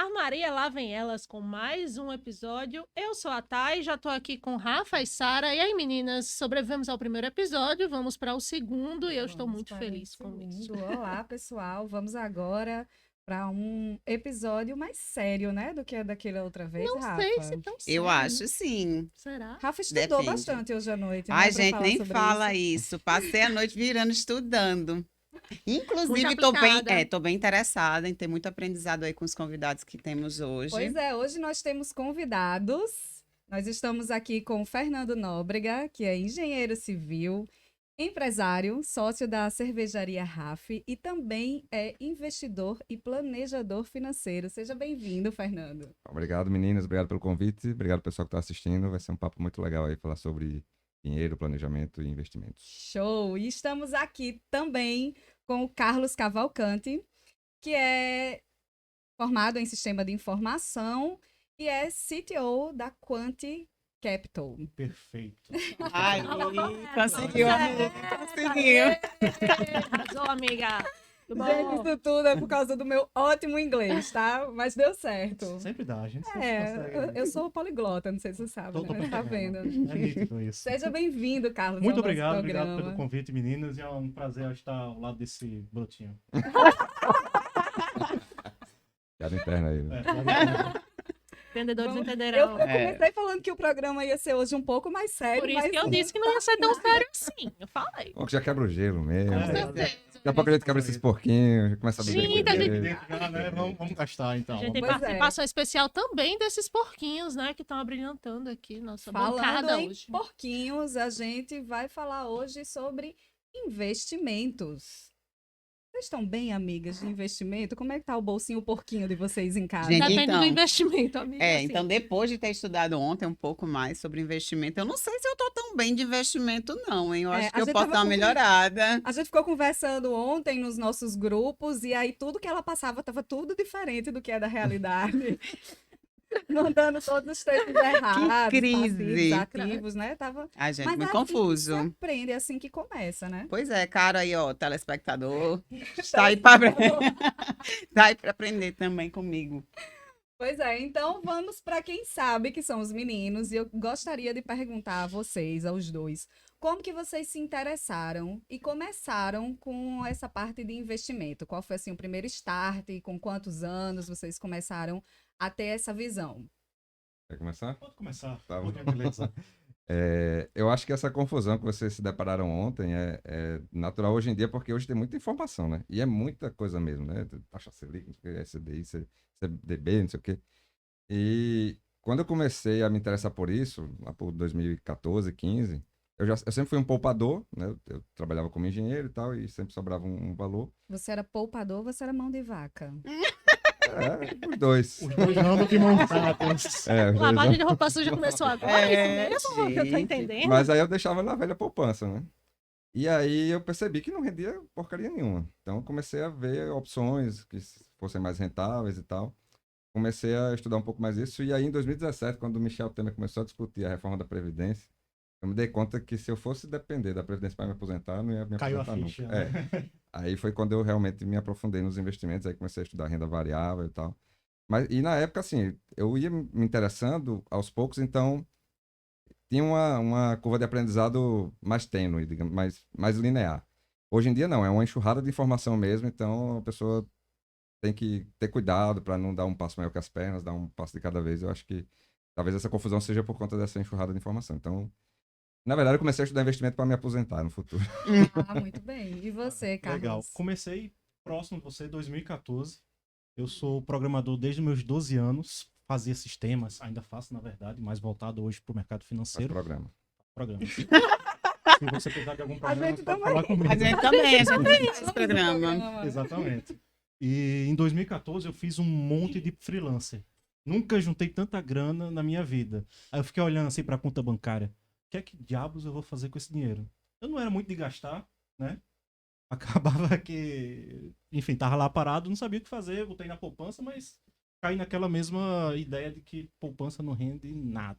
Armaria, lá vem elas com mais um episódio. Eu sou a Thay, já tô aqui com Rafa e Sara. E aí, meninas, sobrevivemos ao primeiro episódio, vamos para o segundo e eu estou muito feliz com isso. Olá, pessoal. Vamos agora para um episódio mais sério, né, do que a daquela outra vez, Não Rafa. sei se tão sério, Eu acho né? sim. Será? Rafa estudou Depende. bastante hoje à noite, né, Ai, pra gente, falar nem sobre fala isso. isso. Passei a noite virando estudando. Inclusive, Muito tô bem, aplicada. tô bem interessada em ter muito aprendizado aí com os convidados que temos hoje. Pois é, hoje nós temos convidados. Nós estamos aqui com o Fernando Nóbrega, que é engenheiro civil, empresário, sócio da cervejaria RAF e também é investidor e planejador financeiro. Seja bem-vindo, Fernando. Obrigado, meninas. Obrigado pelo convite. Obrigado, pessoal que está assistindo. Vai ser um papo muito legal aí falar sobre dinheiro, planejamento e investimentos. Show! E estamos aqui também com o Carlos Cavalcante, que é formado em sistema de informação e é CTO da Quanti Capital. Perfeito. Ai, conseguiu, amiga, conseguiu. Arrasou, amiga. Muito Gente, bom. isso tudo é por causa do meu ótimo inglês, tá? Mas deu certo. Sempre dá, a gente sempre É, consegue. eu sou poliglota, não sei se você sabe, Tô né? Tá percebendo. vendo? É nítido isso. Seja bem-vindo, Carlos, Muito ao nosso obrigado programa. pelo convite, meninas. E é um prazer estar ao lado desse brotinho. Piada interna aí. Né? Entendedores Vamos- entenderão. Eu comecei falando que o programa ia ser hoje um pouco mais sério, Por isso mas que eu disse que não ia ser tão sério assim. Eu falei. Bom, que já quebra o gelo mesmo. Com Daqui certeza. a pouco a gente quebra esses porquinhos, começa a Sim, beber. tá beber. Dentro já, né? Vamos gastar, então. A gente tem Pois é. participação especial também desses porquinhos, né? Que estão abrilhantando aqui nossa falando bancada em hoje. porquinhos, a gente vai falar hoje sobre investimentos. Vocês estão bem, amigas, de investimento? Como é que tá o bolsinho porquinho de vocês em casa? Gente, Depende então, do investimento, amiga. assim. Então depois de ter estudado ontem um pouco mais sobre investimento, eu não sei se eu tô tão bem de investimento não, hein? Eu É, acho a que eu gente posso tava dar uma com- melhorada. A gente ficou conversando ontem nos nossos grupos e aí tudo que ela passava estava tudo diferente do que é da realidade. Mandando todos os textos errados, crise. passivos, ativos, né? Tava... Ai, gente, Mas muito é assim que confuso. se aprende, é assim que começa, né? Pois é, cara aí, ó, telespectador. Tá aí para tá aí para aprender também comigo. Pois é, então vamos para quem sabe que são os meninos e eu gostaria de perguntar a vocês, aos dois, como que vocês se interessaram e começaram com essa parte de investimento? Qual foi assim o primeiro start? Com quantos anos vocês começaram a ter essa visão? Quer começar? Pode começar. Tá Por bom. gentileza. Eu acho que essa confusão que vocês se depararam ontem é natural hoje em dia, porque hoje tem muita informação, né? E é muita coisa mesmo, né? Taxa Selic, não sei o que, SDI, CDB, não sei o quê. E quando eu comecei a me interessar por isso, lá por 2014, 15, eu sempre fui um poupador, né? Eu trabalhava como engenheiro e tal, e sempre sobrava um valor. Você era poupador, você era mão de vaca? Os dois. Os dois andam de mãos dadas. Os dois Lavagem de roupa suja começou agora, É, isso mesmo? Eu tô gente. entendendo. Mas aí eu deixava na velha poupança, né? E aí eu percebi que não rendia porcaria nenhuma. Então eu comecei a ver opções que fossem mais rentáveis e tal. Comecei a estudar um pouco mais isso. E aí em 2017, quando o Michel Temer começou a discutir a reforma da Previdência, eu me dei conta que se eu fosse depender da Previdência para me aposentar, eu não ia me Caiu a aposentar ficha. nunca. Né? Aí foi quando eu realmente me aprofundei nos investimentos, aí comecei a estudar renda variável e tal. E na época, assim, eu ia me interessando aos poucos, então tinha uma curva de aprendizado mais tênue, digamos, mais linear. Hoje em dia não, é uma enxurrada de informação mesmo, então a pessoa tem que ter cuidado para não dar um passo maior que as pernas, dar um passo de cada vez. Eu acho que talvez essa confusão seja por conta dessa enxurrada de informação. Então, na verdade, eu comecei a estudar investimento para me aposentar no futuro. Ah, muito bem. E você, Carlos? Legal. Comecei próximo de você, 2014. Eu sou programador desde meus 12 anos. Fazia sistemas, ainda faço, na verdade, mais voltado hoje para o mercado Faz financeiro. programa. Programa. Se você precisar de algum problema, gente pode também. falar comigo. A gente também faz esse programa. Exatamente. E em 2014 eu fiz um monte de freelancer. Nunca juntei tanta grana na minha vida. Aí eu fiquei olhando assim para a conta bancária. O que é que diabos eu vou fazer com esse dinheiro? Eu não era muito de gastar, né? Acabava que, enfim, tava lá parado, não sabia o que fazer, botei na poupança, mas caí naquela mesma ideia de que poupança não rende nada.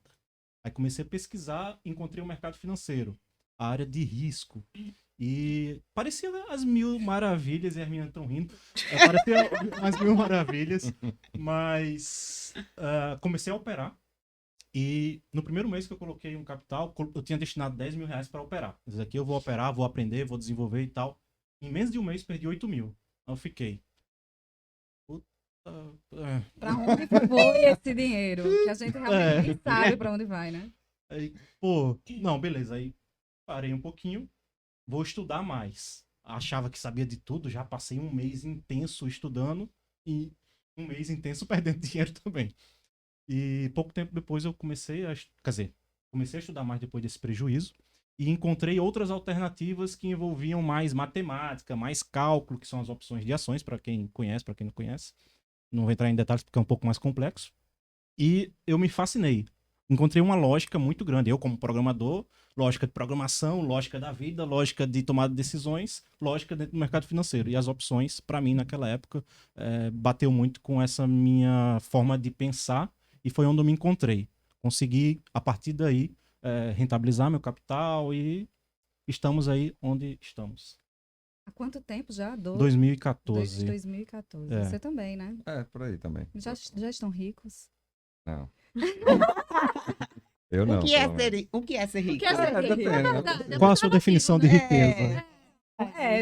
Aí comecei a pesquisar, encontrei o mercado financeiro, a área de risco. E parecia as mil maravilhas, e as meninas estão rindo. Parecia as mil maravilhas, mas comecei a operar. E no primeiro mês que eu coloquei um capital, eu tinha destinado 10 mil reais para operar. Isso aqui eu vou operar, vou aprender, vou desenvolver e tal. Em menos de um mês, perdi 8 mil. Eu fiquei. Pra onde foi esse dinheiro? Que a gente realmente nem sabe pra onde vai, né? Aí, pô, não, beleza. Aí parei um pouquinho, vou estudar mais. Achava que sabia de tudo, já passei um mês intenso estudando e um mês intenso perdendo dinheiro também. E pouco tempo depois eu comecei a estudar mais depois desse prejuízo e encontrei outras alternativas que envolviam mais matemática, mais cálculo, que são as opções de ações, para quem conhece, para quem não conhece. Não vou entrar em detalhes porque é um pouco mais complexo. E eu me fascinei. Encontrei uma lógica muito grande. Eu, como programador, lógica de programação, lógica da vida, lógica de tomada de decisões, lógica dentro do mercado financeiro. E as opções, para mim, naquela época, bateu muito com essa minha forma de pensar e foi onde eu me encontrei. Consegui, a partir daí, rentabilizar meu capital e estamos aí onde estamos. Há quanto tempo já? 2014. 2014. É. Você também, né? Por aí também. Já estão ricos? Não. Eu não. O que é pelo menos. o que é ser rico? O que é ser rico? depende, É né? verdade, é Qual a muito sua relativo, definição de né? riqueza?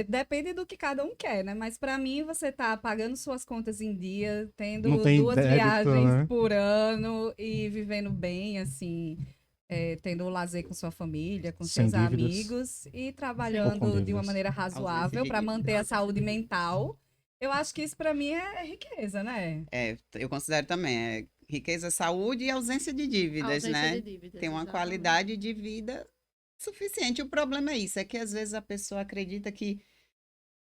Depende do que cada um quer, né? Mas pra mim, você tá pagando suas contas em dia, tendo Não tem 2 débito, viagens né? por ano e vivendo bem, assim, tendo o lazer com sua família, com Sem seus dívidas. amigos e Ou com trabalhando de uma dívidas. maneira razoável pra manter a saúde mental. Eu acho que isso pra mim é riqueza, né? Eu considero também. Riqueza, saúde e ausência de dívidas, Ausência né? de dívidas, Tem uma exatamente. qualidade de vida suficiente. O problema é isso, é que às vezes a pessoa acredita que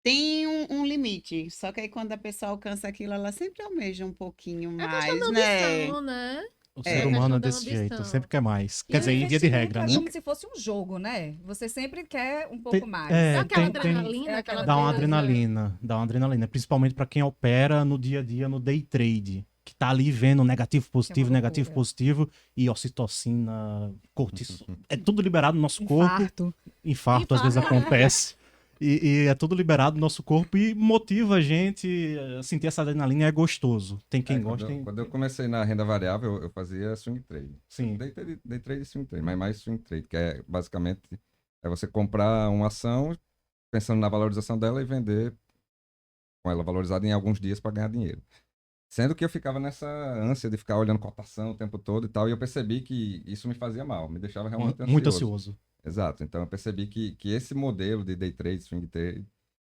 tem um limite. Só que aí quando a pessoa alcança aquilo, ela sempre almeja um pouquinho É mais, questão da né? ambição, né? O É. ser humano é Questão da desse jeito, ambição. sempre quer mais. E Quer o dizer, em dia de investimento regra, é né? como se fosse um jogo, né? Você sempre quer um pouco mais. é, Dá aquela tem- adrenalina, é aquela Dá uma coisa. adrenalina, principalmente para quem opera no dia a dia, no day trade, que tá ali vendo negativo, positivo, loucura. negativo, positivo, e ocitocina, cortisol, é tudo liberado no nosso corpo, infarto às vezes acontece, e é tudo liberado no nosso corpo e motiva a gente a sentir essa adrenalina e é gostoso. Tem quem gosta, Quando eu comecei na renda variável, eu fazia swing trade. Sim. Day trade e swing trade, mas mais swing trade, que é basicamente você comprar uma ação pensando na valorização dela e vender com ela valorizada em alguns dias para ganhar dinheiro. Sendo que eu ficava nessa ânsia de ficar olhando cotação o tempo todo e tal, e eu percebi que isso me fazia mal, me deixava realmente muito ansioso. ansioso. Exato, então eu percebi que esse modelo de day trade, swing trade,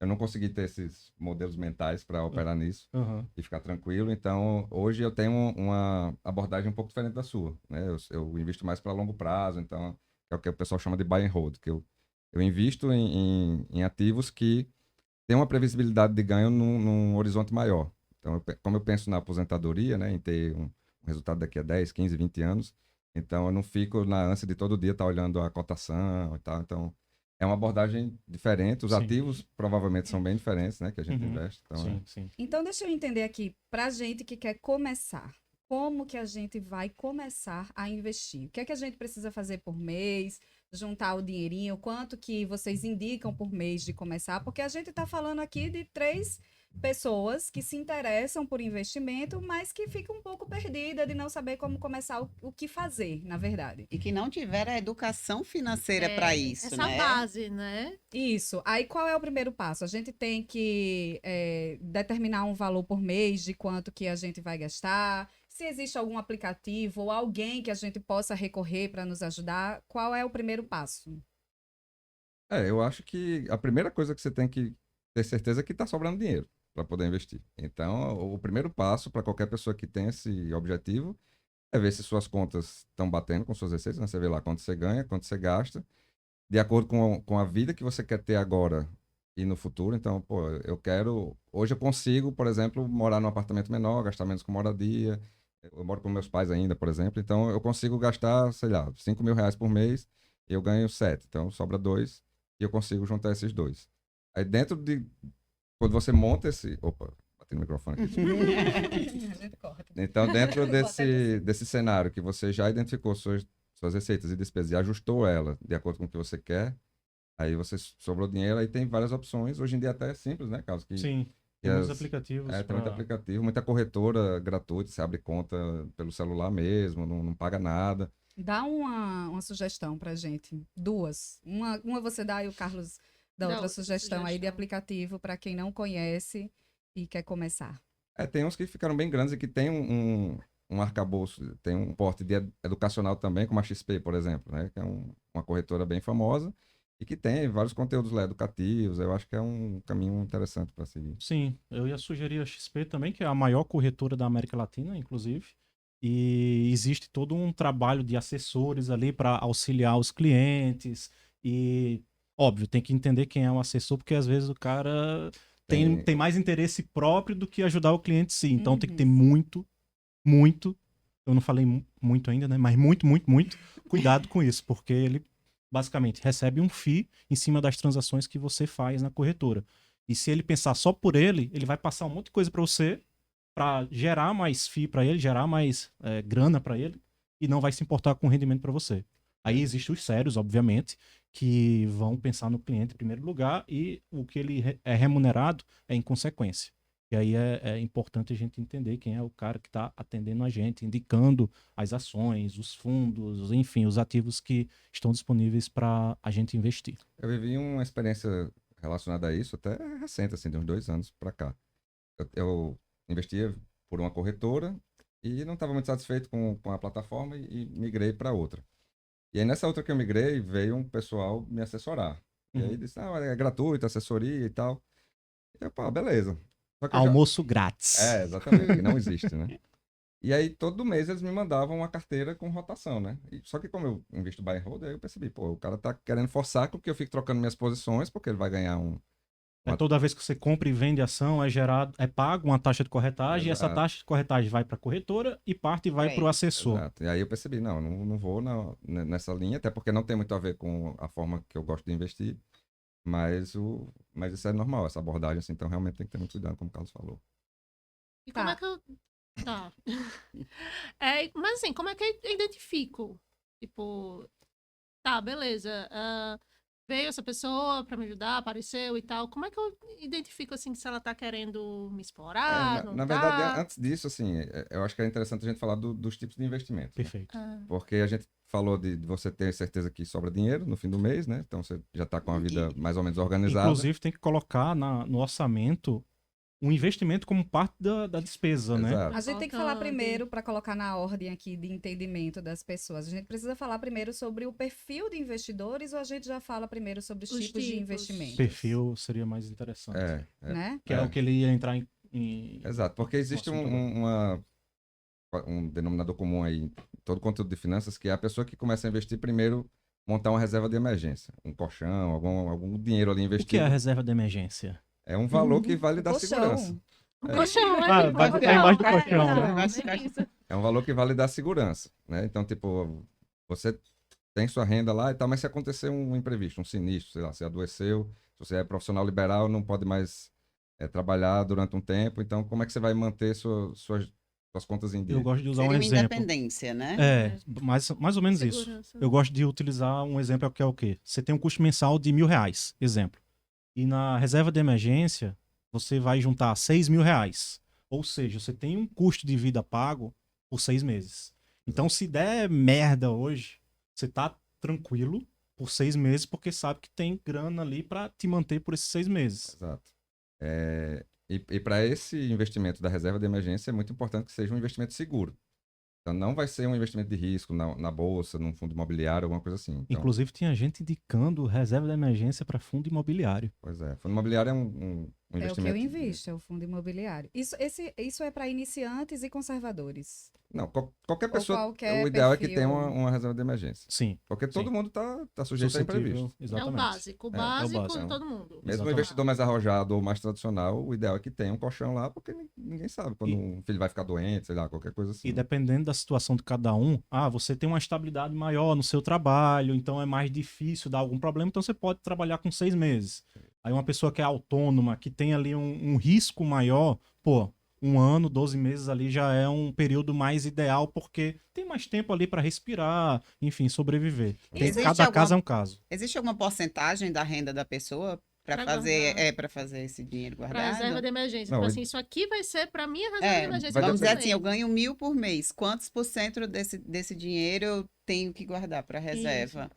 eu não consegui ter esses modelos mentais para operar nisso Uhum. e ficar tranquilo. Então, hoje eu tenho uma abordagem um pouco diferente da sua, né? Eu invisto mais para longo prazo, então é o que o pessoal chama de buy and hold, que eu invisto em ativos que têm uma previsibilidade de ganho num horizonte maior. Então, como eu penso na aposentadoria, né, em ter um resultado daqui a 10, 15, 20 anos, então eu não fico na ânsia de todo dia estar olhando a cotação e tal. Então, é uma abordagem diferente. Os Sim. ativos provavelmente são bem diferentes, né, que a gente Uhum. investe. Então, Sim, sim. Então, deixa eu entender aqui, pra gente que quer começar, como que a gente vai começar a investir? O que é que a gente precisa fazer por mês? Juntar o dinheirinho? Quanto que vocês indicam por mês de começar? Porque a gente está falando aqui de 3 pessoas que se interessam por investimento, mas que ficam um pouco perdidas de não saber como começar o que fazer, na verdade. E que não tiver a educação financeira para isso, Essa né? base, né? Isso. Aí qual é o primeiro passo? A gente tem que determinar um valor por mês de quanto que a gente vai gastar. Se existe algum aplicativo ou alguém que a gente possa recorrer para nos ajudar, qual é o primeiro passo? eu acho que a primeira coisa que você tem que ter certeza é que está sobrando dinheiro para poder investir. Então, o primeiro passo para qualquer pessoa que tem esse objetivo é ver se suas contas estão batendo com suas receitas, né? Você vê lá quanto você ganha, quanto você gasta, de acordo com a vida que você quer ter agora e no futuro. Então, pô, hoje eu consigo, por exemplo, morar num apartamento menor, gastar menos com moradia. Eu moro com meus pais ainda, por exemplo, então eu consigo gastar, sei lá, 5 mil reais por mês, e eu ganho 7, então sobra 2, e eu consigo juntar esses 2. Aí quando você monta opa, bati no microfone aqui. A gente corta. Então, dentro desse cenário que você já identificou suas receitas e despesas e ajustou ela de acordo com o que você quer, Aí você sobrou dinheiro, aí tem várias opções. Hoje em dia até é simples, né, Carlos? Sim, que tem muitos as- aplicativos. tem muito aplicativo, muita corretora gratuita, você abre conta pelo celular mesmo, não paga nada. Dá uma sugestão pra gente. Duas. Uma você dá e o Carlos dá Dá outra outra sugestão aí de sugestão. aplicativo para quem não conhece e quer começar. Tem uns que ficaram bem grandes e que tem um arcabouço, tem um porte de educacional também, como a XP, por exemplo, né? Que é uma corretora bem famosa e que tem vários conteúdos lá educativos. Eu acho que é um caminho interessante para seguir. Sim, eu ia sugerir a XP também, que é a maior corretora da América Latina, inclusive. E existe todo um trabalho de assessores ali para auxiliar os clientes. E, óbvio, tem que entender quem é o assessor, porque às vezes o cara tem mais interesse próprio do que ajudar o cliente, sim. Então tem que ter muito, muito. Eu não falei muito ainda, né? Mas muito, muito, muito cuidado com isso, porque ele basicamente recebe um FII em cima das transações que você faz na corretora. E se ele pensar só por ele, ele vai passar um monte de coisa para você, para gerar mais FII para ele, gerar mais grana para ele, e não vai se importar com o rendimento para você. Aí existem os sérios, obviamente, que vão pensar no cliente em primeiro lugar e o que ele é remunerado é em consequência. E aí é importante a gente entender quem é o cara que está atendendo a gente, indicando as ações, os fundos, enfim, os ativos que estão disponíveis para a gente investir. Eu vivi uma experiência relacionada a isso até recente, assim, de uns 2 anos para cá. Eu investia por uma corretora e não estava muito satisfeito com a plataforma e migrei para outra. E aí nessa outra que eu migrei, veio um pessoal me assessorar. E aí disse, é gratuito, assessoria e tal. E eu, pá, beleza. Só que eu já... Almoço grátis. Exatamente, que não existe, né? E aí todo mês eles me mandavam uma carteira com rotação, né? Só que como eu invisto buy and hold, aí eu percebi, pô, o cara tá querendo forçar com que eu fique trocando minhas posições, porque ele vai ganhar Toda vez que você compra e vende ação, é pago uma taxa de corretagem, e essa Exato. taxa de corretagem vai para a corretora e parte vai para o assessor. Exato. E aí eu percebi, não vou nessa linha, até porque não tem muito a ver com a forma que eu gosto de investir, mas isso é normal, essa abordagem, assim, então realmente tem que ter muito cuidado, como o Carlos falou. E como Tá. é que eu. Tá. Mas assim, como é que eu identifico? Tipo, tá, beleza. Veio essa pessoa pra me ajudar, apareceu e tal. Como é que eu identifico, assim, se ela tá querendo me explorar, não Na verdade, tá? antes disso, assim, eu acho que é interessante a gente falar dos tipos de investimento, né? Perfeito. Porque a gente falou de você ter certeza que sobra dinheiro no fim do mês, né? Então você já está com a vida mais ou menos organizada. Inclusive, tem que colocar no orçamento um investimento como parte da despesa, né? Exato. A gente tem que falar primeiro, para colocar na ordem aqui de entendimento das pessoas. A gente precisa falar primeiro sobre o perfil de investidores ou a gente já fala primeiro sobre os tipos de investimento? Perfil seria mais interessante. Né? Que é o que ele ia entrar em Exato, porque existe um denominador comum aí em todo conteúdo de finanças, que é a pessoa que começa a investir primeiro montar uma reserva de emergência, um colchão, algum dinheiro ali O investido. que é a reserva de emergência? É um valor que vale dar Colchão. segurança. Colchão, vai botar embaixo do colchão, né? É um valor que vale dar segurança, né? Então, tipo, você tem sua renda lá e tal, mas se acontecer um imprevisto, um sinistro, sei lá, você adoeceu, se você é profissional liberal, não pode mais trabalhar durante um tempo, então como é que você vai manter suas contas em dia? Eu gosto de usar um Seria uma exemplo. independência, né? Mais ou menos isso. Segurança. Eu gosto de utilizar um exemplo que é o quê? Você tem um custo mensal de R$1.000, exemplo. E na reserva de emergência, você vai juntar R$6.000. Ou seja, você tem um custo de vida pago por 6 meses. Então, se der merda hoje, você tá tranquilo por 6 meses, porque sabe que tem grana ali para te manter por esses 6 meses. Exato. E para esse investimento da reserva de emergência, é muito importante que seja um investimento seguro. Então, não vai ser um investimento de risco na bolsa, num fundo imobiliário, alguma coisa assim. Então, Inclusive, tinha gente indicando reserva de emergência para fundo imobiliário. pois é. Fundo imobiliário é um É o que investimento... eu invisto, é o fundo imobiliário. Isso é para iniciantes e conservadores. Não, qualquer Ou pessoa, qualquer o ideal é que perfil. tenha uma reserva de emergência. Sim. Porque todo mundo tá sujeito a imprevisto. É o Exatamente. básico, o É o básico básico. de todo mundo. Mesmo o Exatamente. investidor mais arrojado ou mais tradicional, o ideal é que tenha um colchão lá, porque ninguém sabe quando E- um filho vai ficar doente, sei lá, qualquer coisa assim. E dependendo da situação de cada um, você tem uma estabilidade maior no seu trabalho, então é mais difícil dar algum problema, então você pode trabalhar com 6 meses. Aí uma pessoa que é autônoma, que tem ali um risco maior, um ano, 12 meses ali já é um período mais ideal, porque tem mais tempo ali para respirar, enfim, sobreviver. Existe Cada alguma- caso é um caso. Existe alguma porcentagem da renda da pessoa para Pra fazer, guardar. para fazer esse dinheiro Pra guardado? reserva de emergência. Não, Tipo eu- assim, isso aqui vai ser pra minha reserva É, de emergência. vai vamos dar dizer pra assim, eu mês. ganho 1.000 por mês. Quantos por cento desse dinheiro eu tenho que guardar para reserva?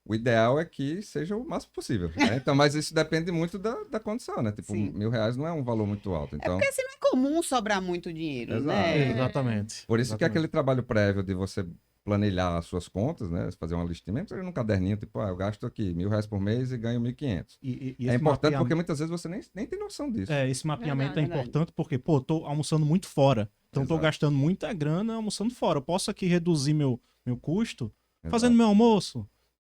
O ideal é que seja o máximo possível, né? Então, mas isso depende muito da condição, né? Tipo, Sim. R$ 1.000 não é um valor muito alto. Então, Porque assim não é comum sobrar muito dinheiro, Exato. né? Exatamente. por isso que Exatamente. aquele trabalho prévio de você planilhar as suas contas, né? Fazer uma listinha, mesmo que seja num caderninho, tipo, eu gasto aqui R$ 1.000 por mês e ganho 1.500. E É esse importante mapeamento- porque muitas vezes você nem tem noção disso. esse mapeamento é Verdade. importante porque, pô, tô almoçando muito fora. Então tô Exato. gastando muita grana almoçando fora. Eu posso aqui reduzir meu custo Exato. fazendo meu almoço,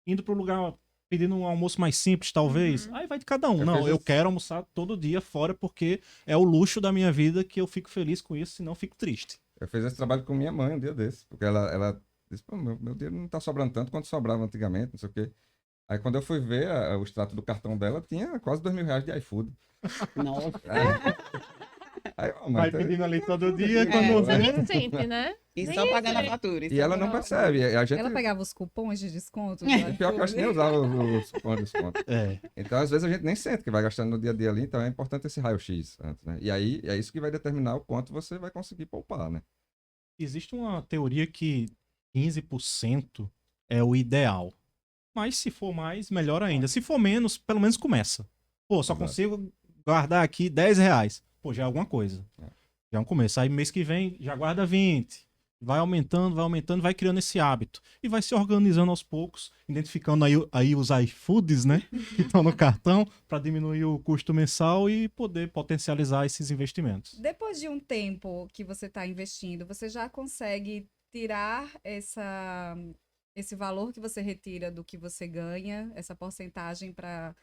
indo pro lugar, pedindo um almoço mais simples, talvez. Aí vai de cada um. Eu Não, fiz eu isso. quero almoçar todo dia fora porque é o luxo da minha vida que eu fico feliz com isso, senão eu fico triste. Eu fiz esse trabalho com minha mãe um dia desse, porque ela disse, pô, meu dinheiro não tá sobrando tanto quanto sobrava antigamente, não sei o quê. Aí quando eu fui ver o extrato do cartão dela, tinha quase R$ 2.000 de iFood. Nossa. Aí, ó, Vai mas, pedindo ali todo dia, É. quando Mas vê... nem sempre, né? E Nem só pagando a sempre. fatura. e ela não percebe. E a gente, Ela pegava os cupons de desconto. e pior que eu acho que nem usava os cupons de desconto. É, Então, às vezes, a gente nem sente que vai gastando no dia a dia ali, então é importante esse raio-x antes, né? E aí, é isso que vai determinar o quanto você vai conseguir poupar, né? existe uma teoria que 15% é o ideal. Mas se for mais, melhor ainda. Se for menos, pelo menos começa. Pô, só Exato. consigo guardar aqui R$ 10. Pô, já é alguma coisa. É. Já é um começo. Aí mês que vem já guarda 20. Vai aumentando, vai criando esse hábito. E vai se organizando aos poucos, identificando aí os iFoods, né? Que estão no cartão, para diminuir o custo mensal e poder potencializar esses investimentos. Depois de um tempo que você está investindo, você já consegue tirar esse valor que você retira do que você ganha, essa porcentagem para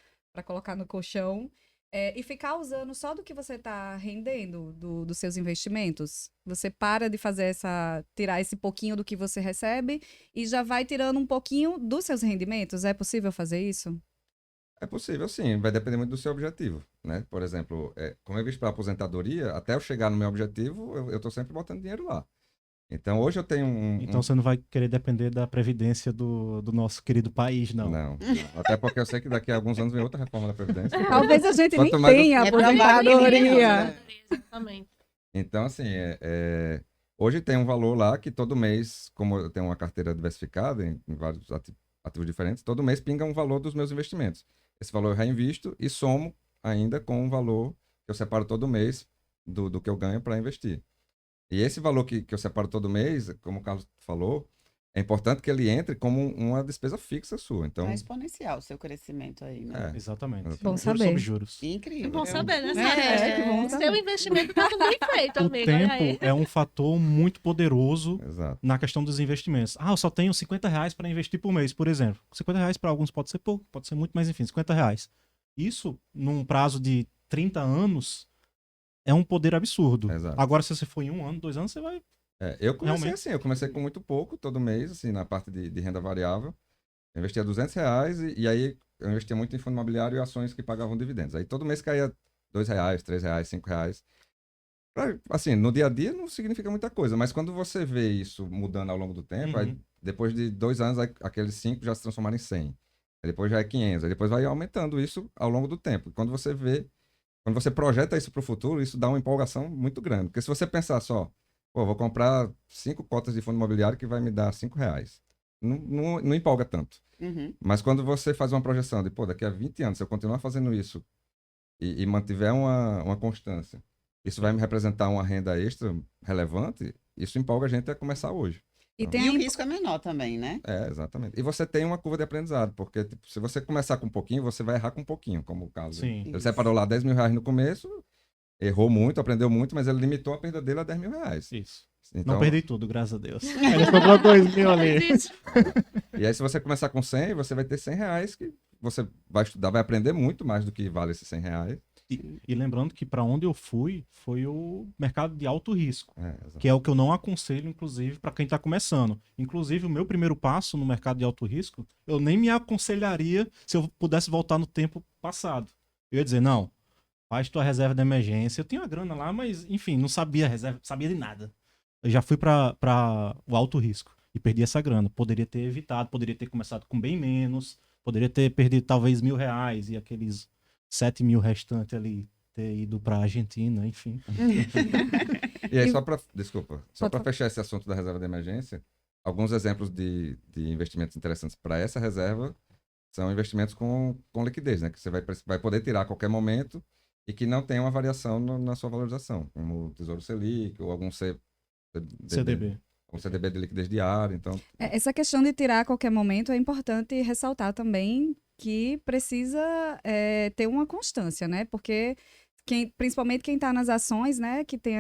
colocar no colchão, e ficar usando só do que você está rendendo dos seus investimentos? Você para de tirar esse pouquinho do que você recebe e já vai tirando um pouquinho dos seus rendimentos? É possível fazer isso? É possível, sim. Vai depender muito do seu objetivo, né? Por exemplo, como eu visto para aposentadoria, até eu chegar no meu objetivo, eu estou sempre botando dinheiro lá. Então, hoje eu tenho Então você não vai querer depender da previdência do nosso querido país, não. Não. Até porque eu sei que daqui a alguns anos vem outra reforma da Previdência. Talvez a gente Quanto nem mais eu- tenha É provável que aposentadoria. nem Exatamente. Então, assim, hoje tem um valor lá que todo mês, como eu tenho uma carteira diversificada em vários ativos diferentes, todo mês pinga um valor dos meus investimentos. Esse valor eu reinvisto e somo ainda com um valor que eu separo todo mês do que eu ganho para investir. E esse valor que eu separo todo mês, como o Carlos falou, é importante que ele entre como uma despesa fixa sua. Então, É exponencial o seu crescimento aí, né? Exatamente. Bom Juros saber. sobre juros. Incrível. É bom saber, né, É, Sara? que bom saber. Seu investimento tá tudo bem feito, O amigo. Olha aí. tempo é um fator muito poderoso exato. na questão dos investimentos. Eu só tenho R$ 50 para investir por mês, por exemplo. R$ 50 para alguns pode ser pouco, pode ser muito, mas enfim, R$ 50. Isso, num prazo de 30 anos, é um poder absurdo. Exato. Agora, se você for em 1 ano, 2 anos, você vai... Eu comecei Realmente. assim, eu comecei com muito pouco todo mês, assim, na parte de renda variável. Eu investia R$ 200 e aí eu investia muito em fundo imobiliário e ações que pagavam dividendos. Aí todo mês caía R$ 2, R$ 3, R$ 5. Assim, no dia a dia não significa muita coisa, mas quando você vê isso mudando ao longo do tempo, aí depois de 2 anos, aí aqueles 5 já se transformaram em 100. Aí depois já é 500, aí depois vai aumentando isso ao longo do tempo. Quando você projeta isso para o futuro, isso dá uma empolgação muito grande. Porque se você pensar só, pô, vou comprar 5 cotas de fundo imobiliário que vai me dar R$ 5. Não empolga tanto. Uhum. Mas quando você faz uma projeção de, pô, daqui a 20 anos, se eu continuar fazendo isso e mantiver uma constância, isso vai me representar uma renda extra relevante, isso empolga a gente a começar hoje. E E tem o risco é menor também, né? Exatamente. E você tem uma curva de aprendizado, porque tipo, se você começar com um pouquinho, você vai errar com um pouquinho, como o caso. Sim. Ele separou lá R$ 10.000 no começo, errou muito, aprendeu muito, mas ele limitou a perda dele a R$ 10.000. Isso. Então, Não perdi tudo, graças a Deus. Ele sobrou 2.000 ali. Isso. E aí, se você começar com 100, você vai ter R$ 100 que você vai estudar, vai aprender muito mais do que vale esses R$ 100. E lembrando que para onde eu fui foi o mercado de alto risco, Exato. que é o que eu não aconselho, inclusive, para quem está começando. Inclusive, o meu primeiro passo no mercado de alto risco, eu nem me aconselharia se eu pudesse voltar no tempo passado. Eu ia dizer, não, faz tua reserva de emergência. Eu tinha uma grana lá, mas, enfim, não sabia reserva, sabia de nada. Eu já fui pra o alto risco e perdi essa grana. Poderia ter evitado, poderia ter começado com bem menos, poderia ter perdido talvez R$ 1.000 e aqueles 7.000 restantes ali ter ido pra Argentina, enfim. E aí, E- desculpa, só Pode para falar. fechar esse assunto da reserva de emergência, alguns exemplos de investimentos interessantes para essa reserva são investimentos com liquidez, né? Que você vai poder tirar a qualquer momento e que não tem uma variação na sua valorização, como o Tesouro Selic ou algum CDB. um CDB de liquidez diária. Então, Essa questão de tirar a qualquer momento é importante ressaltar também que precisa ter uma constância, né? Porque principalmente quem está nas ações, né? Que tem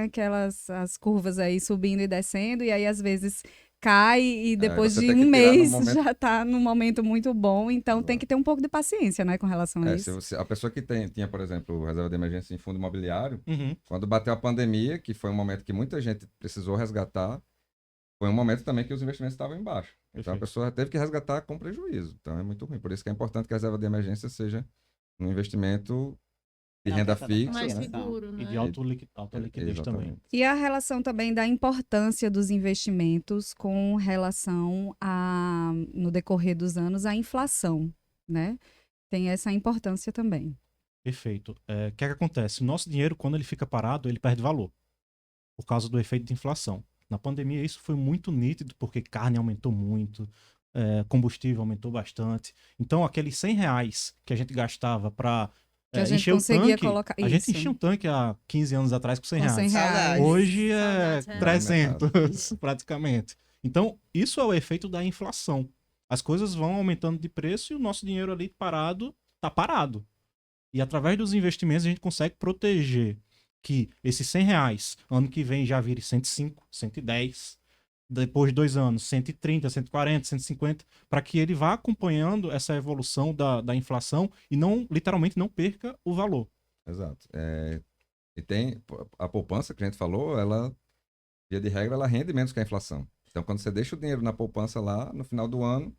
as curvas aí subindo e descendo, e aí às vezes cai e depois você de tem que um tirar no mês momento. já está num momento muito bom, então tem Exato. que ter um pouco de paciência, né? Com relação a Se isso. a pessoa que tinha, por exemplo, reserva de emergência em fundo imobiliário, Uhum. quando bateu a pandemia, que foi um momento que muita gente precisou resgatar, foi um momento também que os investimentos estavam embaixo. Então a Perfeito. pessoa teve que resgatar com prejuízo. Então é muito ruim. Por isso que é importante que a reserva de emergência seja um investimento de Não, renda essa da fixa, Mais né? seguro, E de né? alta liquidez também. Exatamente. E a relação também da importância dos investimentos com relação no decorrer dos anos, à inflação, né? Tem essa importância também. Perfeito. O que é que acontece? O nosso dinheiro, quando ele fica parado, ele perde valor. Por causa do efeito de inflação. Na pandemia, isso foi muito nítido, porque carne aumentou muito, combustível aumentou bastante. Então, aqueles R$ 100 que a gente gastava para Que a gente encher o conseguia tanque, colocar. a gente Isso. enchia um tanque há 15 anos atrás com R$ 100 Com 100 reais. Saudades. Hoje é Saudades, 300, praticamente. Então, isso é o efeito da inflação. As coisas vão aumentando de preço e o nosso dinheiro ali parado, tá parado. E através dos investimentos a gente consegue proteger que esses R$ 100, ano que vem já vire 105, 110, depois de 2 anos, 130, 140, 150, para que ele vá acompanhando essa evolução da inflação e não, literalmente, não perca o valor. Exato. E tem a poupança que a gente falou, ela, via de regra, ela rende menos que a inflação. Então, quando você deixa o dinheiro na poupança lá, no final do ano,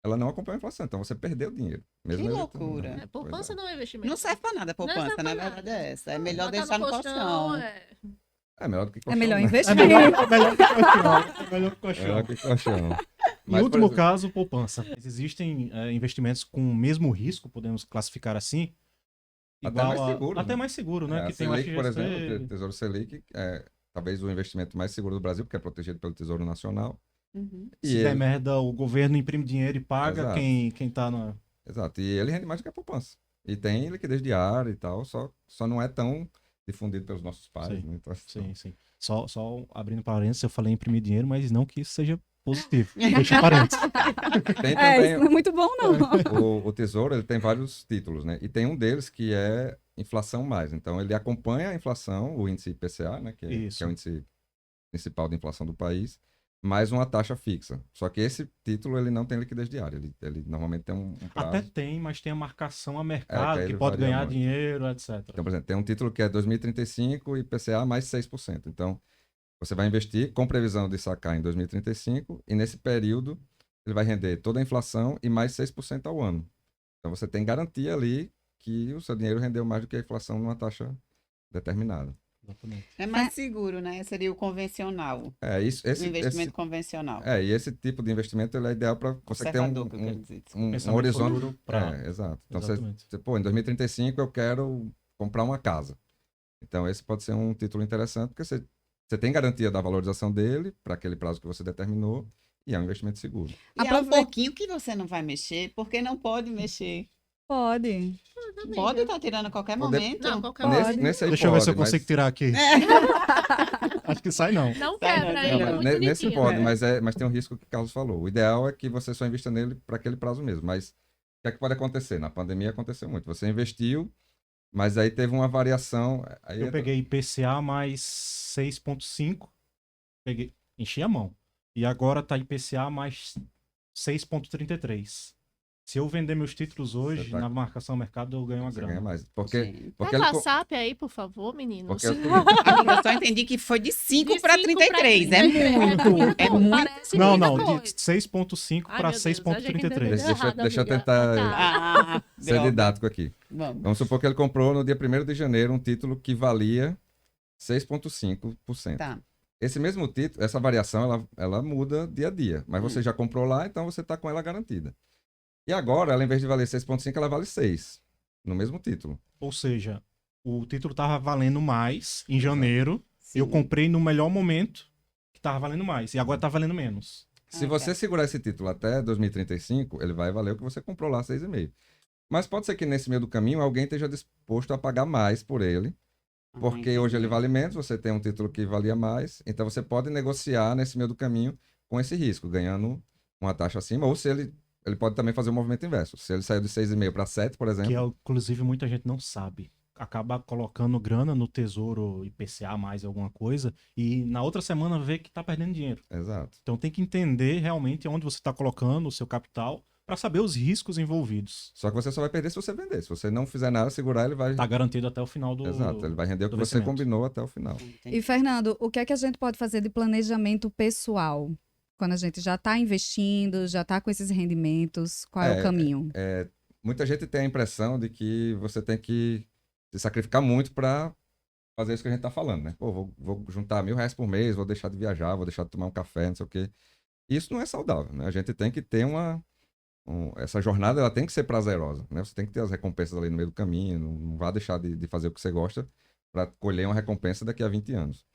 ela não acompanha a inflação. Então, você perdeu o dinheiro. Mesmo ele loucura. tendo- Poupança Pois não é investimento. Não serve pra nada a poupança, serve na pra verdade nada. é essa. É melhor Botar deixar no colchão. é melhor do que É colchão, melhor né? investir. É melhor que colchão. É melhor que colchão. Melhor que colchão. Em Mas, por último exemplo, caso, poupança. Existem investimentos com o mesmo risco, podemos classificar assim. Até mais seguro, Até né? mais seguro, né? a Que tem o Selic, por FGC. exemplo, o Tesouro Selic é talvez o investimento mais seguro do Brasil, porque é protegido pelo Tesouro Nacional. Uhum. Se E der ele, merda, o governo imprime dinheiro e paga Exato. quem tá na. exato. E ele rende mais do que a poupança. E tem liquidez diária e tal, só não é tão difundido pelos nossos pais. Sim. Né? Então, Sim, sim. Só abrindo parênteses, eu falei imprimir dinheiro, mas não que isso seja positivo. Deixa parênteses. tem Isso também não é muito bom, não. o Tesouro, ele tem vários títulos, né? E tem um deles que é inflação mais. Então, ele acompanha a inflação, o índice IPCA, né? Que é Isso. o índice principal de inflação do país, mais uma taxa fixa. Só que esse título, ele não tem liquidez diária. Ele normalmente tem um prazo. Até tem, mas tem a marcação a mercado, que que ele pode varia ganhar muito. dinheiro, etc. Então, por exemplo, tem um título que é 2035 e IPCA mais 6%. Então, você vai investir com previsão de sacar em 2035 e nesse período ele vai render toda a inflação e mais 6% ao ano. Então, você tem garantia ali que o seu dinheiro rendeu mais do que a inflação numa taxa determinada. Exatamente. É mais seguro, né? Seria o convencional. Esse O investimento convencional. e esse tipo de investimento ele é ideal para você ter Conservador, que eu quero dizer. desculpa. um Pensamento horizonte. futuro pra- Exato. Então, Exatamente. em 2035 eu quero comprar uma casa. Então, esse pode ser um título interessante, porque você tem garantia da valorização dele para aquele prazo que você determinou e é um investimento seguro. E é um Aproveita- pouquinho que você não vai mexer, porque não pode mexer. Pode. Pode estar tirando a qualquer Pode- momento. Não, qualquer Pode. um. Nesse aí Deixa eu ver se eu pode, consigo tirar aqui. Acho que sai não. Não Sai, quebra não, ele, não, é mas muito nesse bonitinho. pode, né? mas tem um risco que o Carlos falou. O ideal é que você só invista nele para aquele prazo mesmo. Mas o que é que pode acontecer? Na pandemia aconteceu muito. Você investiu, mas aí teve uma variação. Aí Eu entra- peguei IPCA mais 6,5. Peguei, enchi a mão. E agora tá IPCA mais 6,33. Se eu vender meus títulos hoje, Você tá- na marcação ao mercado, eu ganho uma Você ganha grana. mais. Porque, Gente. porque Pega ele. o WhatsApp aí, por favor, meninos. Porque é Amiga, eu só entendi que foi de 5 De para 5 pra 33. É 33. muito. É coisa, muito. parece Não, muita não, de coisa. 6.5 Ai, para meu Deus, a gente 6.33. entendeu errado, Deixa eu amiga. tentar- Tá. Ah, ser droga. didático aqui. Vamos. Vamos supor que ele comprou no dia 1º de janeiro um título que valia 6,5%. Tá. Esse mesmo título, essa variação, ela muda dia a dia. Mas você já comprou lá, então você está com ela garantida. E agora, ela, em vez de valer 6,5, ela vale 6. No mesmo título. Ou seja, o título tava valendo mais em janeiro. Sim. Eu comprei no melhor momento que tava valendo mais. E agora tá valendo menos. Se Ah, você tá. segurar esse título até 2035, ele vai valer o que você comprou lá, 6,5. Mas pode ser que nesse meio do caminho alguém esteja disposto a pagar mais por ele. Porque Ah, hoje ele entendi. vale menos, você tem um título que valia mais. Então você pode negociar nesse meio do caminho com esse risco, ganhando uma taxa acima. Ou se ele pode também fazer o movimento inverso. Se ele saiu de 6,5 para 7, por exemplo. Que, inclusive, muita gente não sabe. Acaba colocando grana no tesouro IPCA mais alguma coisa. E na outra semana vê que tá perdendo dinheiro. Exato. Então tem que entender realmente onde você está colocando o seu capital para saber os riscos envolvidos. Só que você só vai perder se você vender. Se você não fizer nada, segurar, ele vai. Tá garantido até o final do. Exato, ele vai render o que do você vencimento. combinou até o final. Entendi. E, Fernando, o que é que a gente pode fazer de planejamento pessoal? Quando a gente já está investindo, já está com esses rendimentos, qual é o caminho? Muita gente tem a impressão de que você tem que se sacrificar muito para fazer isso que a gente tá falando, né? Pô, vou juntar R$1.000 por mês, vou deixar de viajar, vou deixar de tomar um café, não sei o quê. Isso não é saudável, né? A gente tem que ter essa jornada, ela tem que ser prazerosa, né? Você tem que ter as recompensas ali no meio do caminho, não vá deixar de fazer o que você gosta para colher uma recompensa daqui a 20 anos.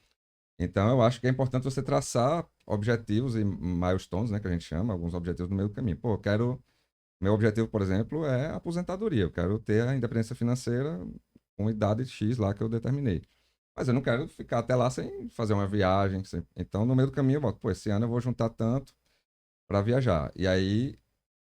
Então, eu acho que é importante você traçar objetivos e milestones, né, que a gente chama, alguns objetivos no meio do caminho. Pô, meu objetivo, por exemplo, é a aposentadoria. Eu quero ter a independência financeira com idade X lá que eu determinei. Mas eu não quero ficar até lá sem fazer uma viagem. Então, no meio do caminho, eu boto, pô, esse ano eu vou juntar tanto para viajar. E aí,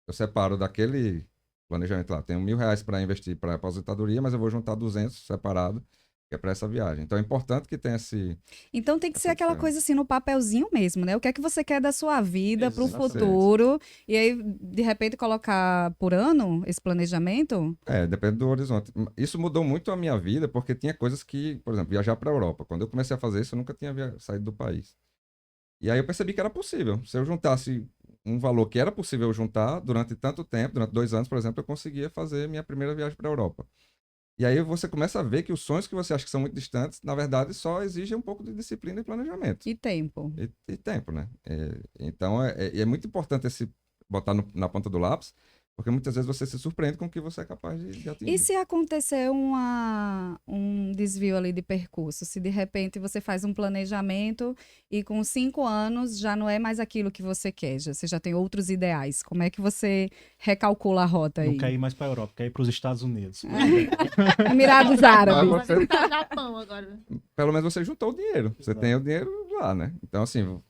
eu separo daquele planejamento lá. Tenho R$1.000 para investir para aposentadoria, mas eu vou juntar 200 separado, que é para essa viagem. Então, é importante que tenha esse... Então tem que ser Essa aquela diferença. coisa assim no papelzinho mesmo, né? O que é que você quer da sua vida para o Exatamente. futuro? E aí, de repente, colocar por ano esse planejamento? Depende do horizonte. Isso mudou muito a minha vida, porque tinha coisas que, por exemplo, viajar para a Europa. Quando eu comecei a fazer isso, eu nunca tinha saído do país. E aí eu percebi que era possível. Se eu juntasse um valor que era possível juntar durante tanto tempo, durante 2 anos, por exemplo, eu conseguia fazer minha primeira viagem para a Europa. E aí você começa a ver que os sonhos que você acha que são muito distantes, na verdade, só exigem um pouco de disciplina e planejamento. E tempo. E tempo, né? Então, é muito importante botar na ponta do lápis, porque muitas vezes você se surpreende com o que você é capaz de atingir. E se acontecer um desvio ali de percurso? Se de repente você faz um planejamento e com 5 anos já não é mais aquilo que você quer, você já tem outros ideais. Como é que você recalcula a rota aí? Não quer ir mais para a Europa, quer ir para os Estados Unidos. Emirados Árabes. Mas você- Vai ficar Japão agora. Pelo menos você juntou o dinheiro. Você Exato. tem o dinheiro lá, né? Então, assim,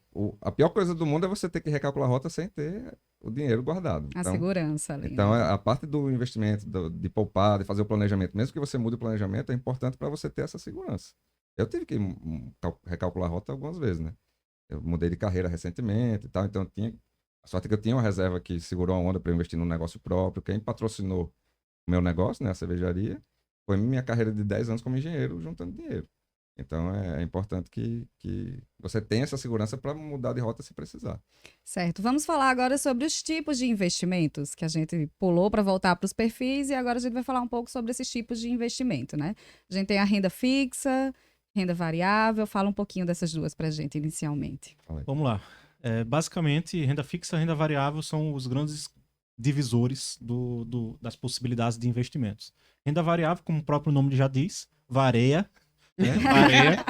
a pior coisa do mundo é você ter que recalcular a rota sem ter o dinheiro guardado. A Então, segurança ali. então né? a parte do investimento, de poupar, de fazer o planejamento, mesmo que você mude o planejamento, é importante para você ter essa segurança. Eu tive que recalcular a rota algumas vezes, né? Eu mudei de carreira recentemente e tal, então a sorte é que eu tinha uma reserva que segurou a onda para investir num negócio próprio. Quem patrocinou o meu negócio, né, a cervejaria, foi minha carreira de 10 anos como engenheiro juntando dinheiro. Então é importante que você tenha essa segurança para mudar de rota se precisar. Certo. Vamos falar agora sobre os tipos de investimentos, que a gente pulou para voltar para os perfis e agora a gente vai falar um pouco sobre esses tipos de investimento, né? A gente tem a renda fixa, renda variável. Fala um pouquinho dessas duas para a gente inicialmente. Vamos lá. Basicamente, renda fixa e renda variável são os grandes divisores das possibilidades de investimentos. Renda variável, como o próprio nome já diz, varia. Né? Varia.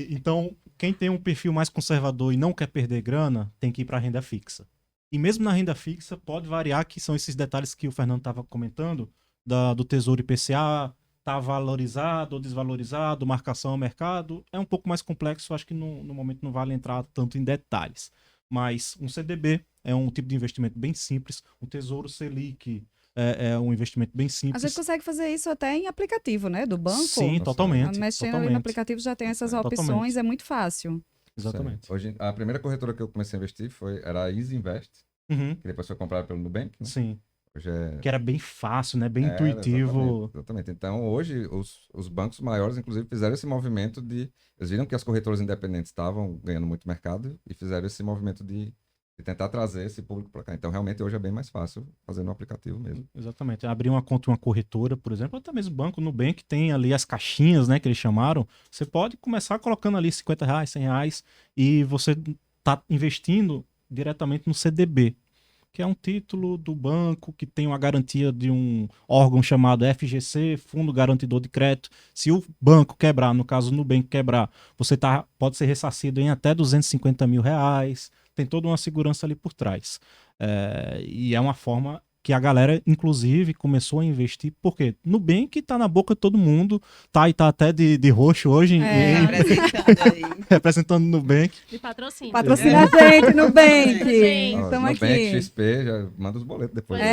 Então, quem tem um perfil mais conservador e não quer perder grana, tem que ir para a renda fixa. E mesmo na renda fixa, pode variar, que são esses detalhes que o Fernando estava comentando, do Tesouro IPCA, tá valorizado ou desvalorizado, marcação ao mercado. É um pouco mais complexo, acho que no momento não vale entrar tanto em detalhes. Mas um CDB é um tipo de investimento bem simples, um Tesouro Selic é um investimento bem A simples. gente consegue fazer isso até em aplicativo, né? Do banco. Sim, totalmente. Mexendo ali no totalmente. aplicativo já tem essas Totalmente. opções, é muito fácil. Exatamente. Hoje, a primeira corretora que eu comecei a investir era a Easy Invest, Uhum. que depois foi comprada pelo Nubank, né? Sim. Hoje é... Que era bem fácil, né? Bem Era, intuitivo. exatamente. Então, hoje, os bancos maiores, inclusive, fizeram esse movimento de... Eles viram que as corretoras independentes estavam ganhando muito mercado e fizeram esse movimento de tentar trazer esse público para cá. Então, realmente, hoje é bem mais fácil fazer no aplicativo mesmo. Exatamente. Abrir uma conta em uma corretora, por exemplo, até mesmo banco, Nubank, tem ali as caixinhas, né, que eles chamaram. Você pode começar colocando ali R$50, R$100 e você tá investindo diretamente no CDB, que é um título do banco que tem uma garantia de um órgão chamado FGC, Fundo Garantidor de Crédito. Se o banco quebrar, no caso o Nubank quebrar, você pode ser ressarcido em até R$250 mil. Tem toda uma segurança ali por trás. E é uma forma que a galera, inclusive, começou a investir, porque Nubank tá na boca de todo mundo, tá até de roxo hoje, Representando aí. representando Nubank. De patrocínio. Patrocina a gente, Nubank. Sim. Ó, Estamos Nubank, aqui. XP, já manda os boletos depois. Pois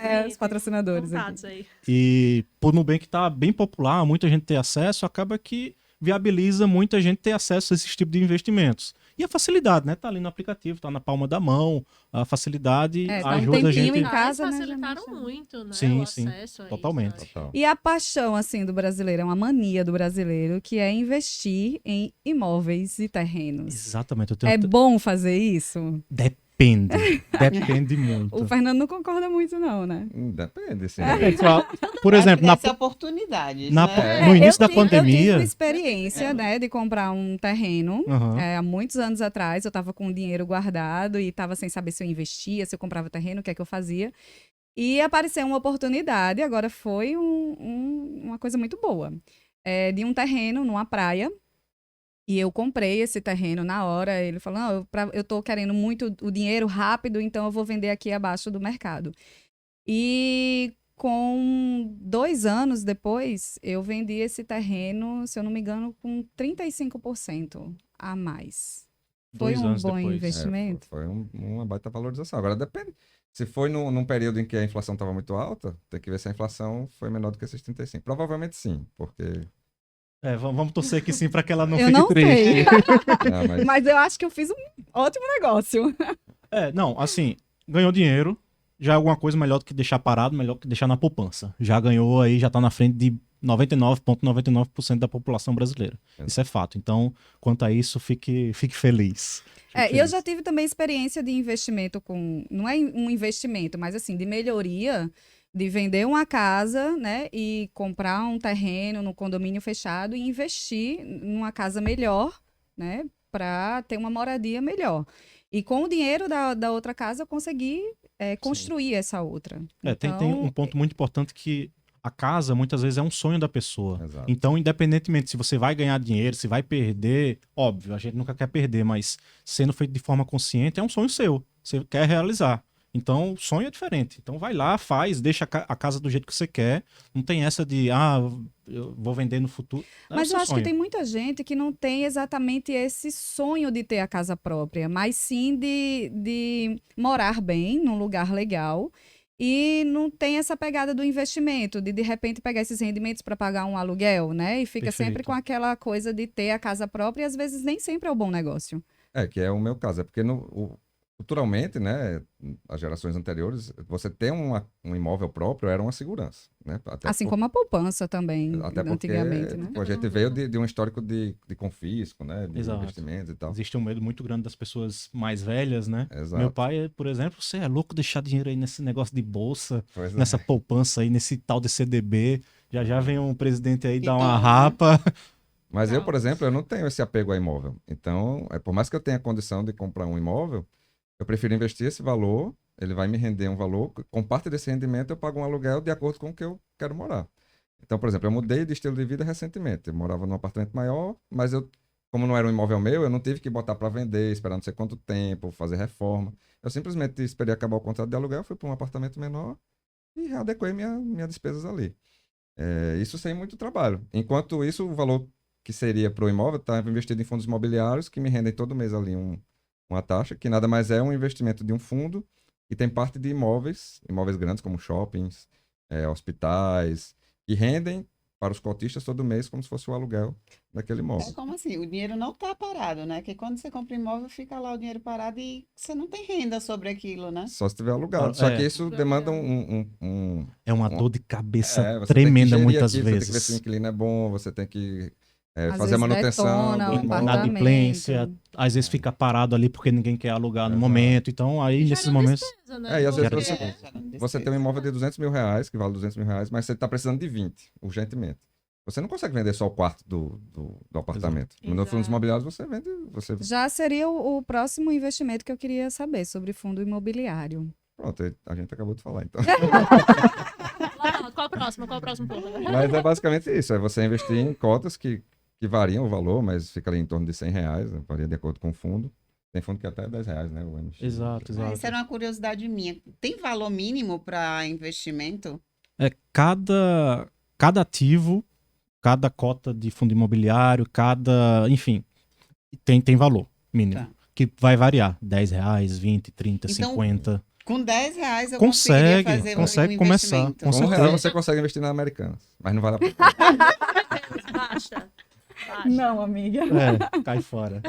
né? Os patrocinadores aqui. Contatos aí. E por Nubank tá bem popular, muita gente ter acesso, acaba que viabiliza muita gente ter acesso a esse tipo de investimentos. E a facilidade, né? Tá ali no aplicativo, tá na palma da mão, a facilidade Tá um ajuda a tempinho gente. em casa, né, facilitaram já não muito, né? Sim, o sim, acesso a totalmente. isso. Total. E a paixão, assim, do brasileiro, é uma mania do brasileiro, que é investir em imóveis e terrenos. Exatamente. Eu tenho... É bom fazer isso? Depende muito. O Fernando não concorda muito, não, né? Depende, sim. Pessoal, por exemplo, Essa oportunidade. na- né? no início da Eu tive pandemia... uma experiência, né, de comprar um terreno. Aham. Há muitos anos atrás, eu estava com o dinheiro guardado e estava sem saber se eu investia, se eu comprava terreno, o que é que eu fazia. E apareceu uma oportunidade, agora foi uma coisa muito boa, de um terreno numa praia. E eu comprei esse terreno na hora. Ele falou: não, eu tô querendo muito o dinheiro rápido, então eu vou vender aqui abaixo do mercado. E com 2 anos depois, eu vendi esse terreno, se eu não me engano, com 35% a mais. Foi 2 um anos bom depois. investimento? Foi uma baita valorização. Agora depende. Se foi num período em que a inflação estava muito alta, tem que ver se a inflação foi menor do que esses 35. Provavelmente sim, porque... Vamos torcer que sim, para que ela não Eu fique não triste. sei. Ah, mas Mas eu acho que eu fiz um ótimo negócio. Não, assim, ganhou dinheiro, já é alguma coisa melhor do que deixar parado, melhor do que deixar na poupança. Já ganhou aí, já tá na frente de 99,99% da população brasileira. Isso é fato. Então, quanto a isso, fique feliz. E eu já tive também experiência de investimento com... Não é um investimento, mas assim, de melhoria, de vender uma casa, né? E comprar um terreno no condomínio fechado e investir numa casa melhor, né? Para ter uma moradia melhor. E com o dinheiro da outra casa, eu consegui construir essa outra. Tem um ponto muito importante que a casa, muitas vezes, é um sonho da pessoa. Exato. Então, independentemente se você vai ganhar dinheiro, se vai perder, óbvio, a gente nunca quer perder, mas sendo feito de forma consciente, é um sonho seu. Você quer realizar. Então, o sonho é diferente. Então, vai lá, faz, deixa a casa do jeito que você quer. Não tem essa de, eu vou vender no futuro. Mas eu acho que tem muita gente que não tem exatamente esse sonho de ter a casa própria, mas sim de morar bem, num lugar legal. E não tem essa pegada do investimento, de repente pegar esses rendimentos para pagar um aluguel, né? E fica sempre Perfeito. com aquela coisa de ter a casa própria e às vezes nem sempre é o bom negócio. que é o meu caso. É porque culturalmente, né, as gerações anteriores, você ter um imóvel próprio era uma segurança, né? Assim como a poupança também, Até porque antigamente, né? tipo, a gente veio de um histórico de confisco, né? De Exato. investimentos e tal. Existe um medo muito grande das pessoas mais velhas, né? Exato. Meu pai, por exemplo, você é louco deixar dinheiro aí nesse negócio de bolsa, Pois é. nessa poupança aí, nesse tal de CDB. Já vem um presidente aí Que dar uma toma. rapa. Mas eu, Não. por exemplo, eu não tenho esse apego a imóvel. Então, por mais que eu tenha condição de comprar um imóvel, eu prefiro investir esse valor, ele vai me render um valor, com parte desse rendimento eu pago um aluguel de acordo com o que eu quero morar. Então, por exemplo, eu mudei de estilo de vida recentemente. Eu morava num apartamento maior, mas como não era um imóvel meu, eu não tive que botar para vender, esperar não sei quanto tempo, fazer reforma. Eu simplesmente esperei acabar o contrato de aluguel, fui para um apartamento menor e readequei minhas despesas ali. Isso sem muito trabalho. Enquanto isso, o valor que seria para o imóvel está investido em fundos imobiliários que me rendem todo mês ali uma taxa, que nada mais é um investimento de um fundo e tem parte de imóveis grandes como shoppings, hospitais, que rendem para os cotistas todo mês como se fosse o aluguel daquele É imóvel. como assim, o dinheiro não está parado, né? Que quando você compra imóvel, fica lá o dinheiro parado e você não tem renda sobre aquilo, né? Só se tiver alugado. É. Só que isso demanda um É uma dor de cabeça você tem que tremenda gerir muitas aquilo, você tem que ver se o vezes. inquilino é bom, você tem que Às fazer a vezes manutenção detona do o imóvel. apartamento. Inadimplência, às vezes fica parado ali porque ninguém quer alugar no Exato. momento. Então, aí nesses Gera momentos. despesa, né? E às vezes Porque- você tem um imóvel de R$ 200 mil, que vale R$ 200 mil, mas você está precisando de 20, urgentemente. Você não consegue vender só o quarto do apartamento. No Exato. fundos imobiliários você vende. Já seria o próximo investimento que eu queria saber sobre fundo imobiliário. Pronto, a gente acabou de falar, então. Lá, qual é o próximo? Qual é o próximo ponto? Mas é basicamente isso: é você investir em cotas que variam o valor, mas fica ali em torno de R$ 100, né? Varia de acordo com o fundo. Tem fundo que é até R$ 10, né? O MX. Exato, Ah, exato. isso era uma curiosidade minha. Tem valor mínimo para investimento? É cada ativo, cada cota de fundo imobiliário, enfim, tem valor mínimo. Tá. Que vai variar. R$ 10, 20, 30, Então, 50. Com R$ 10 eu Consegue, conseguiria fazer consegue um começar, investimento. com Com R$ 1 certeza. você consegue investir na Americanas, mas não vale a pena. Baixa. Não, amiga. É, cai fora.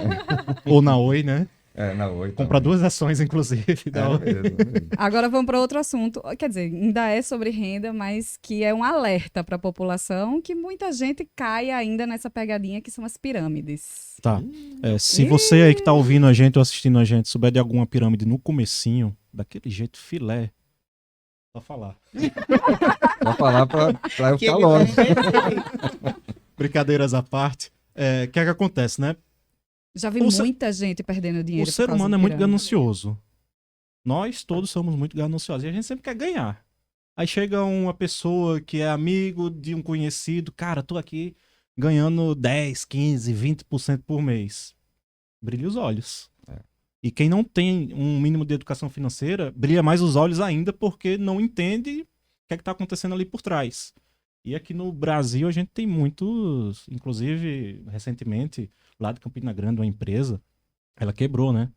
Ou na Oi, né? Na Oi. Comprar também. 2 ações, inclusive. da Oi. Mesmo. Agora vamos para outro assunto. Quer dizer, ainda é sobre renda, mas que é um alerta para a população que muita gente cai ainda nessa pegadinha que são as pirâmides. Tá. Se você aí que tá ouvindo a gente ou assistindo a gente souber de alguma pirâmide no comecinho, daquele jeito filé, só falar. Pra falar pra eu Que ficar ele longe. vai investir. Brincadeiras à parte. O que é que acontece, né? Já vi O ser- muita gente perdendo dinheiro. O ser por causa humano é de muito pirâmide. ganancioso. Nós todos somos muito gananciosos e a gente sempre quer ganhar. Aí chega uma pessoa que é amigo de um conhecido, cara, tô aqui ganhando 10, 15, 20% por mês. Brilha os olhos. É. E quem não tem um mínimo de educação financeira, brilha mais os olhos ainda porque não entende o que é que tá acontecendo ali por trás. E aqui no Brasil a gente tem muitos, inclusive recentemente, lá de Campina Grande, uma empresa, ela quebrou, né?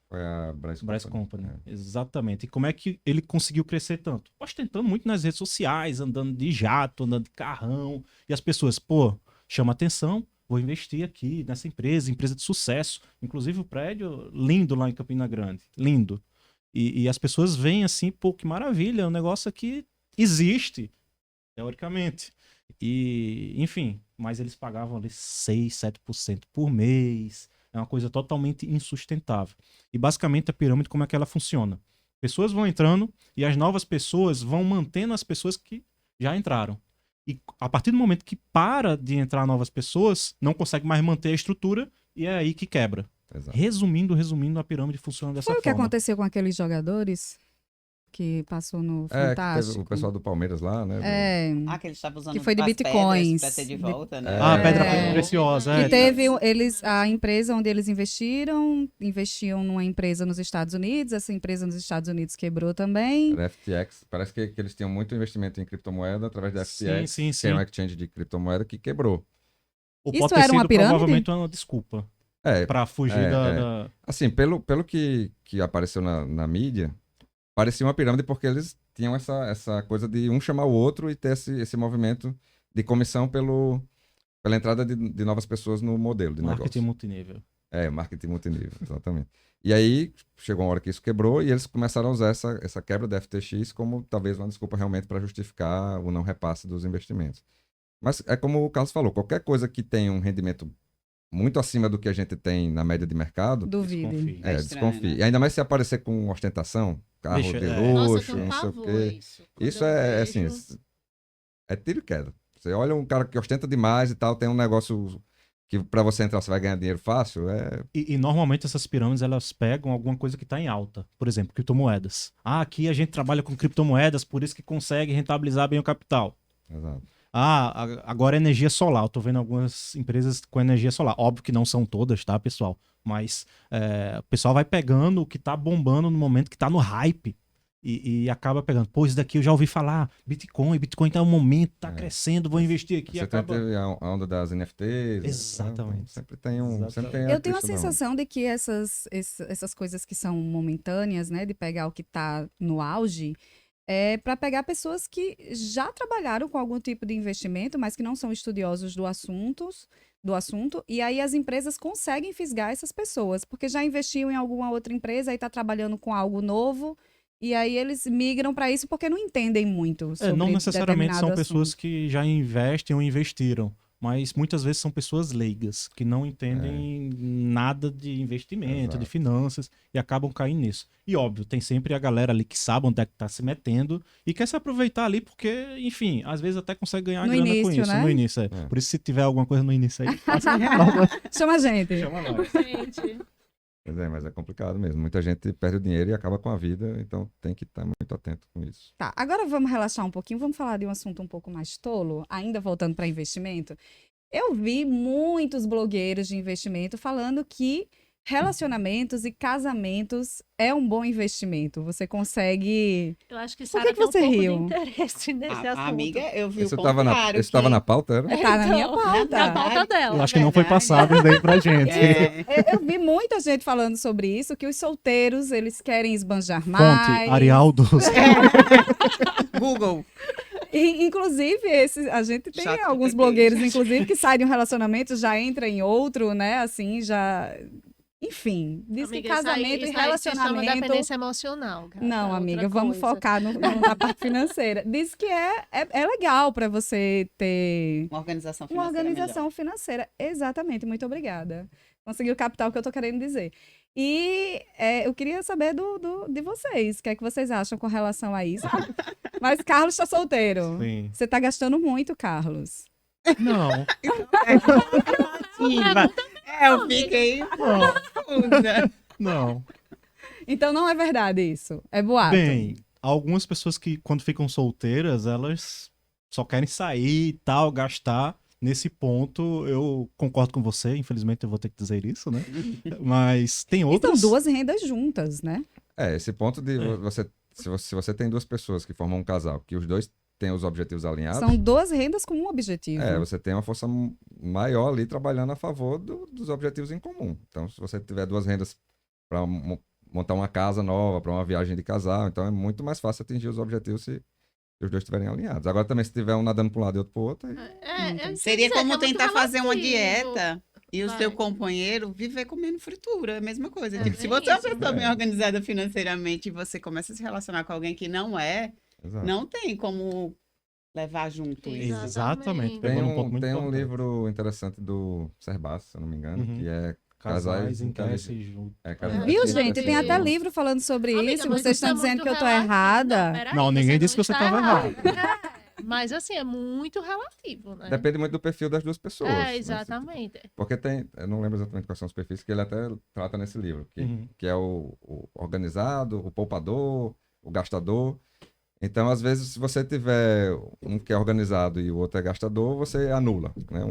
Foi a Bryce Bryce Company. É. Exatamente. E como é que ele conseguiu crescer tanto? Ostentando muito nas redes sociais, andando de jato, andando de carrão. E as pessoas, pô, chama atenção, vou investir aqui nessa empresa de sucesso. Inclusive o prédio lindo lá em Campina Grande. Lindo. E as pessoas veem assim, pô, que maravilha, é um negócio que existe, teoricamente. E, enfim, mas eles pagavam ali 6, 7% por mês. É uma coisa totalmente insustentável. E basicamente a pirâmide, como é que ela funciona? Pessoas vão entrando e as novas pessoas vão mantendo as pessoas que já entraram. E a partir do momento que para de entrar novas pessoas, não consegue mais manter a estrutura e é aí que quebra. Exato. Resumindo, a pirâmide funciona dessa Foi o que forma. aconteceu com aqueles jogadores que passou no Que teve Fantástico? o pessoal do Palmeiras lá, né? Ah, que eles estavam usando Que foi de as bitcoins. pedras pra ter de volta, né? Ah, pedra É. preciosa. Que É. teve a empresa onde eles investiam numa empresa nos Estados Unidos, essa empresa nos Estados Unidos quebrou também. Era FTX. Parece que eles tinham muito investimento em criptomoeda através da FTX, Sim, que é um exchange de criptomoeda que quebrou. Ou Isso pode ter era uma sido pirâmide? provavelmente uma desculpa É, pra fugir é, da, é. da- assim, pelo que apareceu na mídia, parecia uma pirâmide porque eles tinham essa coisa de um chamar o outro e ter esse movimento de comissão pela entrada de novas pessoas no modelo de marketing negócio. multinível. Marketing multinível, exatamente. E aí chegou uma hora que isso quebrou e eles começaram a usar essa quebra da FTX como talvez uma desculpa realmente para justificar o não repasse dos investimentos. Mas é como o Carlos falou, qualquer coisa que tenha um rendimento muito acima do que a gente tem na média de mercado, Duvidem. Desconfie. É estranho, desconfie. né? E ainda mais se aparecer com ostentação, carro Deixa- de é. Nossa, eu luxo, tenho não sei o pavor quê. isso. Quando Isso eu é vejo- assim, é tiro e queda. Você olha um cara que ostenta demais e tal, tem um negócio que para você entrar você vai ganhar dinheiro fácil, E normalmente essas pirâmides elas pegam alguma coisa que está em alta. Por exemplo, criptomoedas. Ah, aqui a gente trabalha com criptomoedas, por isso que consegue rentabilizar bem o capital. exato. Agora é energia solar. Eu tô vendo algumas empresas com energia solar. Óbvio que não são todas, tá, pessoal? Mas o pessoal vai pegando o que tá bombando no momento que tá no hype. E acaba pegando. Pô, isso daqui eu já ouvi falar. Bitcoin tá no momento, tá crescendo, vou investir aqui. Você Acaba... teve a onda das NFTs. Exatamente. Então, sempre tem sempre tem Eu tenho a isso da onda. sensação de que essas coisas que são momentâneas, né, de pegar o que tá no auge, é para pegar pessoas que já trabalharam com algum tipo de investimento, mas que não são estudiosos do assunto, e aí as empresas conseguem fisgar essas pessoas, porque já investiu em alguma outra empresa e está trabalhando com algo novo, e aí eles migram para isso porque não entendem muito sobre Não necessariamente são determinado pessoas assunto. que já investem ou investiram, mas muitas vezes são pessoas leigas, que não entendem nada de investimento, de Exato. finanças, e acabam caindo nisso. E óbvio, tem sempre a galera ali que sabe onde é que tá se metendo e quer se aproveitar ali porque, enfim, às vezes até consegue ganhar No grana com início, isso, né? no início. É. Por isso, se tiver alguma coisa no início aí, Chama a gente. chama nós. Gente, Pois é, mas é complicado mesmo. Muita gente perde o dinheiro e acaba com a vida, então tem que estar muito atento com isso. Tá, agora vamos relaxar um pouquinho, vamos falar de um assunto um pouco mais tolo, ainda voltando para investimento. Eu vi muitos blogueiros de investimento falando que relacionamentos e casamentos é um bom investimento. Você consegue. eu acho que Por Sara que tem um você pouco riu? de interesse nesse assunto. Amiga, eu vi Isso o estava contrário. isso tava que- na pauta, era? Tá na minha Então, pauta. na pauta dela. Eu acho que não foi verdade. passado isso daí pra gente. É, Eu vi muita gente falando sobre isso, que os solteiros, eles querem esbanjar Fonte, mais. Arialdo. Google. E, inclusive, a gente tem Chat alguns GPT. blogueiros, inclusive, que saem de um relacionamento, já entra em outro, né? Assim, já. Enfim, diz Amiga, que casamento isso e aí se chama relacionamento. dependência emocional. Gata, Não, é amiga, outra vamos coisa. focar na parte financeira. Diz que é legal para você ter Uma organização uma financeira organização financeira. Exatamente, muito obrigada. Conseguiu captar o que eu tô querendo dizer. E eu queria saber de vocês, o que é que vocês acham com relação a isso. Mas Carlos está solteiro. Sim. Você tá gastando muito, Carlos. Não. melhor. Eu fiquei Não. confusa. Não. Então não é verdade isso. É boato. Bem, algumas pessoas que, quando ficam solteiras, elas só querem sair e tal, gastar. Nesse ponto, eu concordo com você. Infelizmente, eu vou ter que dizer isso, né? Mas tem E são outras. duas rendas juntas, né? Esse ponto de É. você, se você tem duas pessoas que formam um casal, que os dois têm os objetivos alinhados, São duas rendas com um objetivo. você tem uma força maior ali trabalhando a favor dos objetivos em comum. Então, se você tiver duas rendas para montar uma casa nova, para uma viagem de casal, então é muito mais fácil atingir os objetivos se os dois estiverem alinhados. Agora também, se tiver um nadando para um lado e outro para o outro, aí Eu Seria sei que como é muito tentar fazer uma relativo. dieta e o Vai. seu companheiro viver comendo fritura. É a mesma coisa. É Tipo, se bem você é uma isso. pessoa bem organizada financeiramente e você começa a se relacionar com alguém que não é, exato. não tem como levar junto isso. Exatamente. Exatamente. Pegou num ponto muito Tem um importante. livro interessante do Serbassi, se eu não me engano, Uhum. que é Casais Inteligentes. interesses juntos. Casais Viu, Inteligentes. gente? Tem até livro falando sobre Amiga, isso. mas Vocês isso estão é dizendo muito que eu tô relativo. errada. peraí, Não, ninguém disse que você está estava errado. Mas assim, é muito relativo, né? Depende muito do perfil das duas pessoas. né? Exatamente. Porque tem, eu não lembro exatamente quais são os perfis que ele até trata nesse livro, Uhum. que é o organizado, o poupador, o gastador. Então, às vezes, se você tiver um que é organizado e o outro é gastador, você anula, né?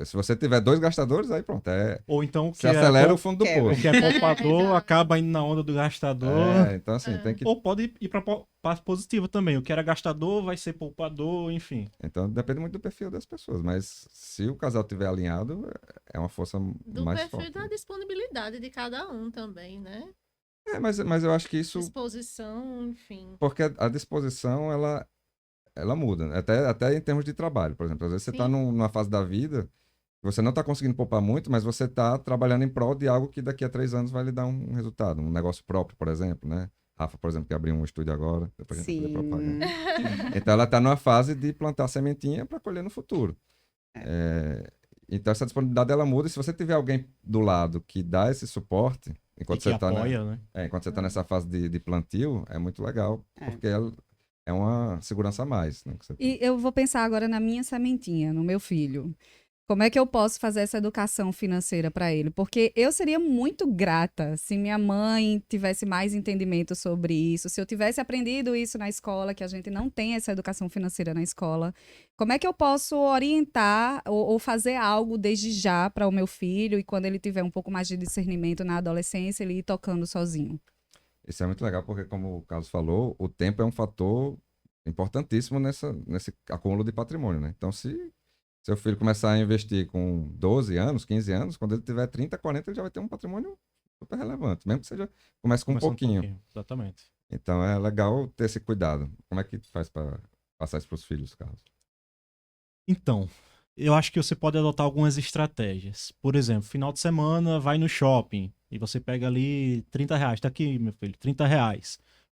Se você tiver dois gastadores, aí pronto, Ou então, você acelera o fundo do quebra. o poço. que é poupador Exato. acaba indo na onda do gastador. Então, assim, tem que... Ou pode ir pra parte positiva também. O que era gastador vai ser poupador, enfim. Então, depende muito do perfil das pessoas, mas se o casal tiver alinhado, é uma força Do mais perfil forte. e da disponibilidade de cada um também, né? Mas eu acho que isso... Disposição, enfim. Porque a disposição, ela muda, né? Até em termos de trabalho, por exemplo. Às vezes você está Sim. numa fase da vida, você não está conseguindo poupar muito, mas você está trabalhando em prol de algo que daqui a 3 anos vai lhe dar um resultado, um negócio próprio, por exemplo, né? Rafa, por exemplo, que abriu um estúdio agora, depois a gente vai fazer Sim. propaganda. Então ela está numa fase de plantar sementinha para colher no futuro. Então essa disponibilidade ela muda, e se você tiver alguém do lado que dá esse suporte, enquanto E que você está apoia, né? enquanto você está nessa fase de plantio, é muito legal, porque é uma segurança a mais. Né, que você tem. E eu vou pensar agora na minha sementinha, no meu filho. Como é que eu posso fazer essa educação financeira para ele? Porque eu seria muito grata se minha mãe tivesse mais entendimento sobre isso, se eu tivesse aprendido isso na escola, que a gente não tem essa educação financeira na escola. Como é que eu posso orientar ou fazer algo desde já para o meu filho, e quando ele tiver um pouco mais de discernimento na adolescência, ele ir tocando sozinho? Isso é muito legal, porque, como o Carlos falou, o tempo é um fator importantíssimo nesse acúmulo de patrimônio. Né? Então, se seu filho começar a investir com 12 anos, 15 anos, quando ele tiver 30, 40, ele já vai ter um patrimônio super relevante, mesmo que seja comece com um Começando pouquinho. Exatamente. Então é legal ter esse cuidado. Como é que faz para passar isso para os filhos, Carlos? Então, eu acho que você pode adotar algumas estratégias. Por exemplo, final de semana, vai no shopping e você pega ali R$ 30. Tá aqui, meu filho, R$ 30.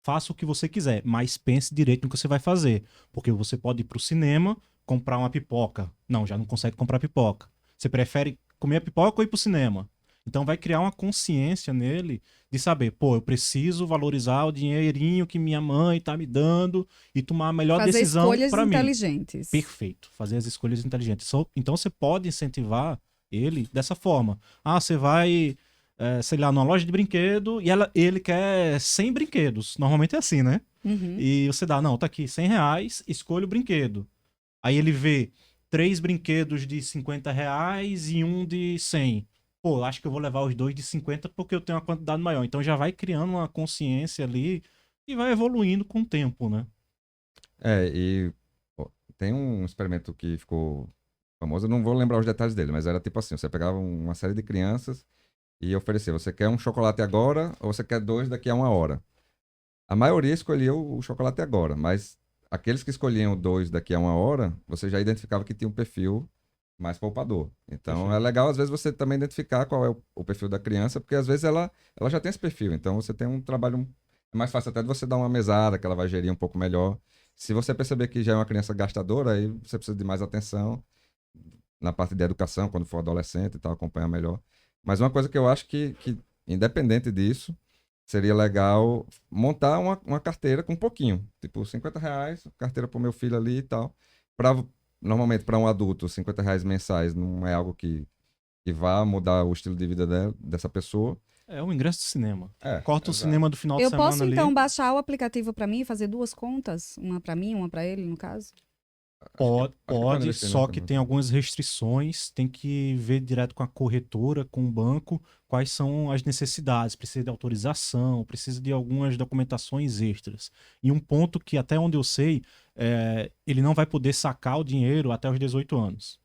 Faça o que você quiser, mas pense direito no que você vai fazer. Porque você pode ir pro cinema, comprar uma pipoca. Não, já não consegue comprar pipoca. Você prefere comer a pipoca ou ir pro cinema? Então vai criar uma consciência nele de saber, pô, eu preciso valorizar o dinheirinho que minha mãe tá me dando e tomar a melhor Fazer decisão escolhas para mim. inteligentes. Perfeito. Fazer as escolhas inteligentes. Então você pode incentivar ele dessa forma. Ah, você vai, sei lá, numa loja de brinquedo e ele quer 100 brinquedos. Normalmente é assim, né? Uhum. E você dá, não, tá aqui, R$ 100, escolha o brinquedo. Aí ele vê 3 brinquedos de R$ 50 e um de 100. Pô, acho que eu vou levar os 2 de 50 porque eu tenho uma quantidade maior. Então já vai criando uma consciência ali e vai evoluindo com o tempo, né? E pô, tem um experimento que ficou famoso, eu não vou lembrar os detalhes dele, mas era tipo assim, você pegava uma série de crianças e oferecia, você quer um chocolate agora ou você quer 2 daqui a 1 hora? A maioria escolhia o chocolate agora, mas aqueles que escolhiam 2 daqui a 1 hora, você já identificava que tinha um perfil mais poupador. Então Perfeito. é legal, às vezes, você também identificar qual é o perfil da criança, porque às vezes ela já tem esse perfil. Então você tem um trabalho. É mais fácil até de você dar uma mesada, que ela vai gerir um pouco melhor. Se você perceber que já é uma criança gastadora, aí você precisa de mais atenção na parte de educação, quando for adolescente e tal, acompanhar melhor. Mas uma coisa que eu acho que independente disso, seria legal montar uma carteira com um pouquinho. Tipo, R$ 50, carteira pro meu filho ali e tal. Normalmente, para um adulto, R$ 50 mensais não é algo que vá mudar o estilo de vida dessa pessoa. É um ingresso de cinema. É, Corta o exato. cinema do final de Eu semana posso, ali. então, baixar o aplicativo pra mim e fazer 2 contas? Uma pra mim, uma pra ele, no caso? Pode, acho que pode, investir só nessa que também. tem algumas restrições, tem que ver direto com a corretora, com o banco, quais são as necessidades, precisa de autorização, precisa de algumas documentações extras. E um ponto que até onde eu sei, ele não vai poder sacar o dinheiro até os 18 anos.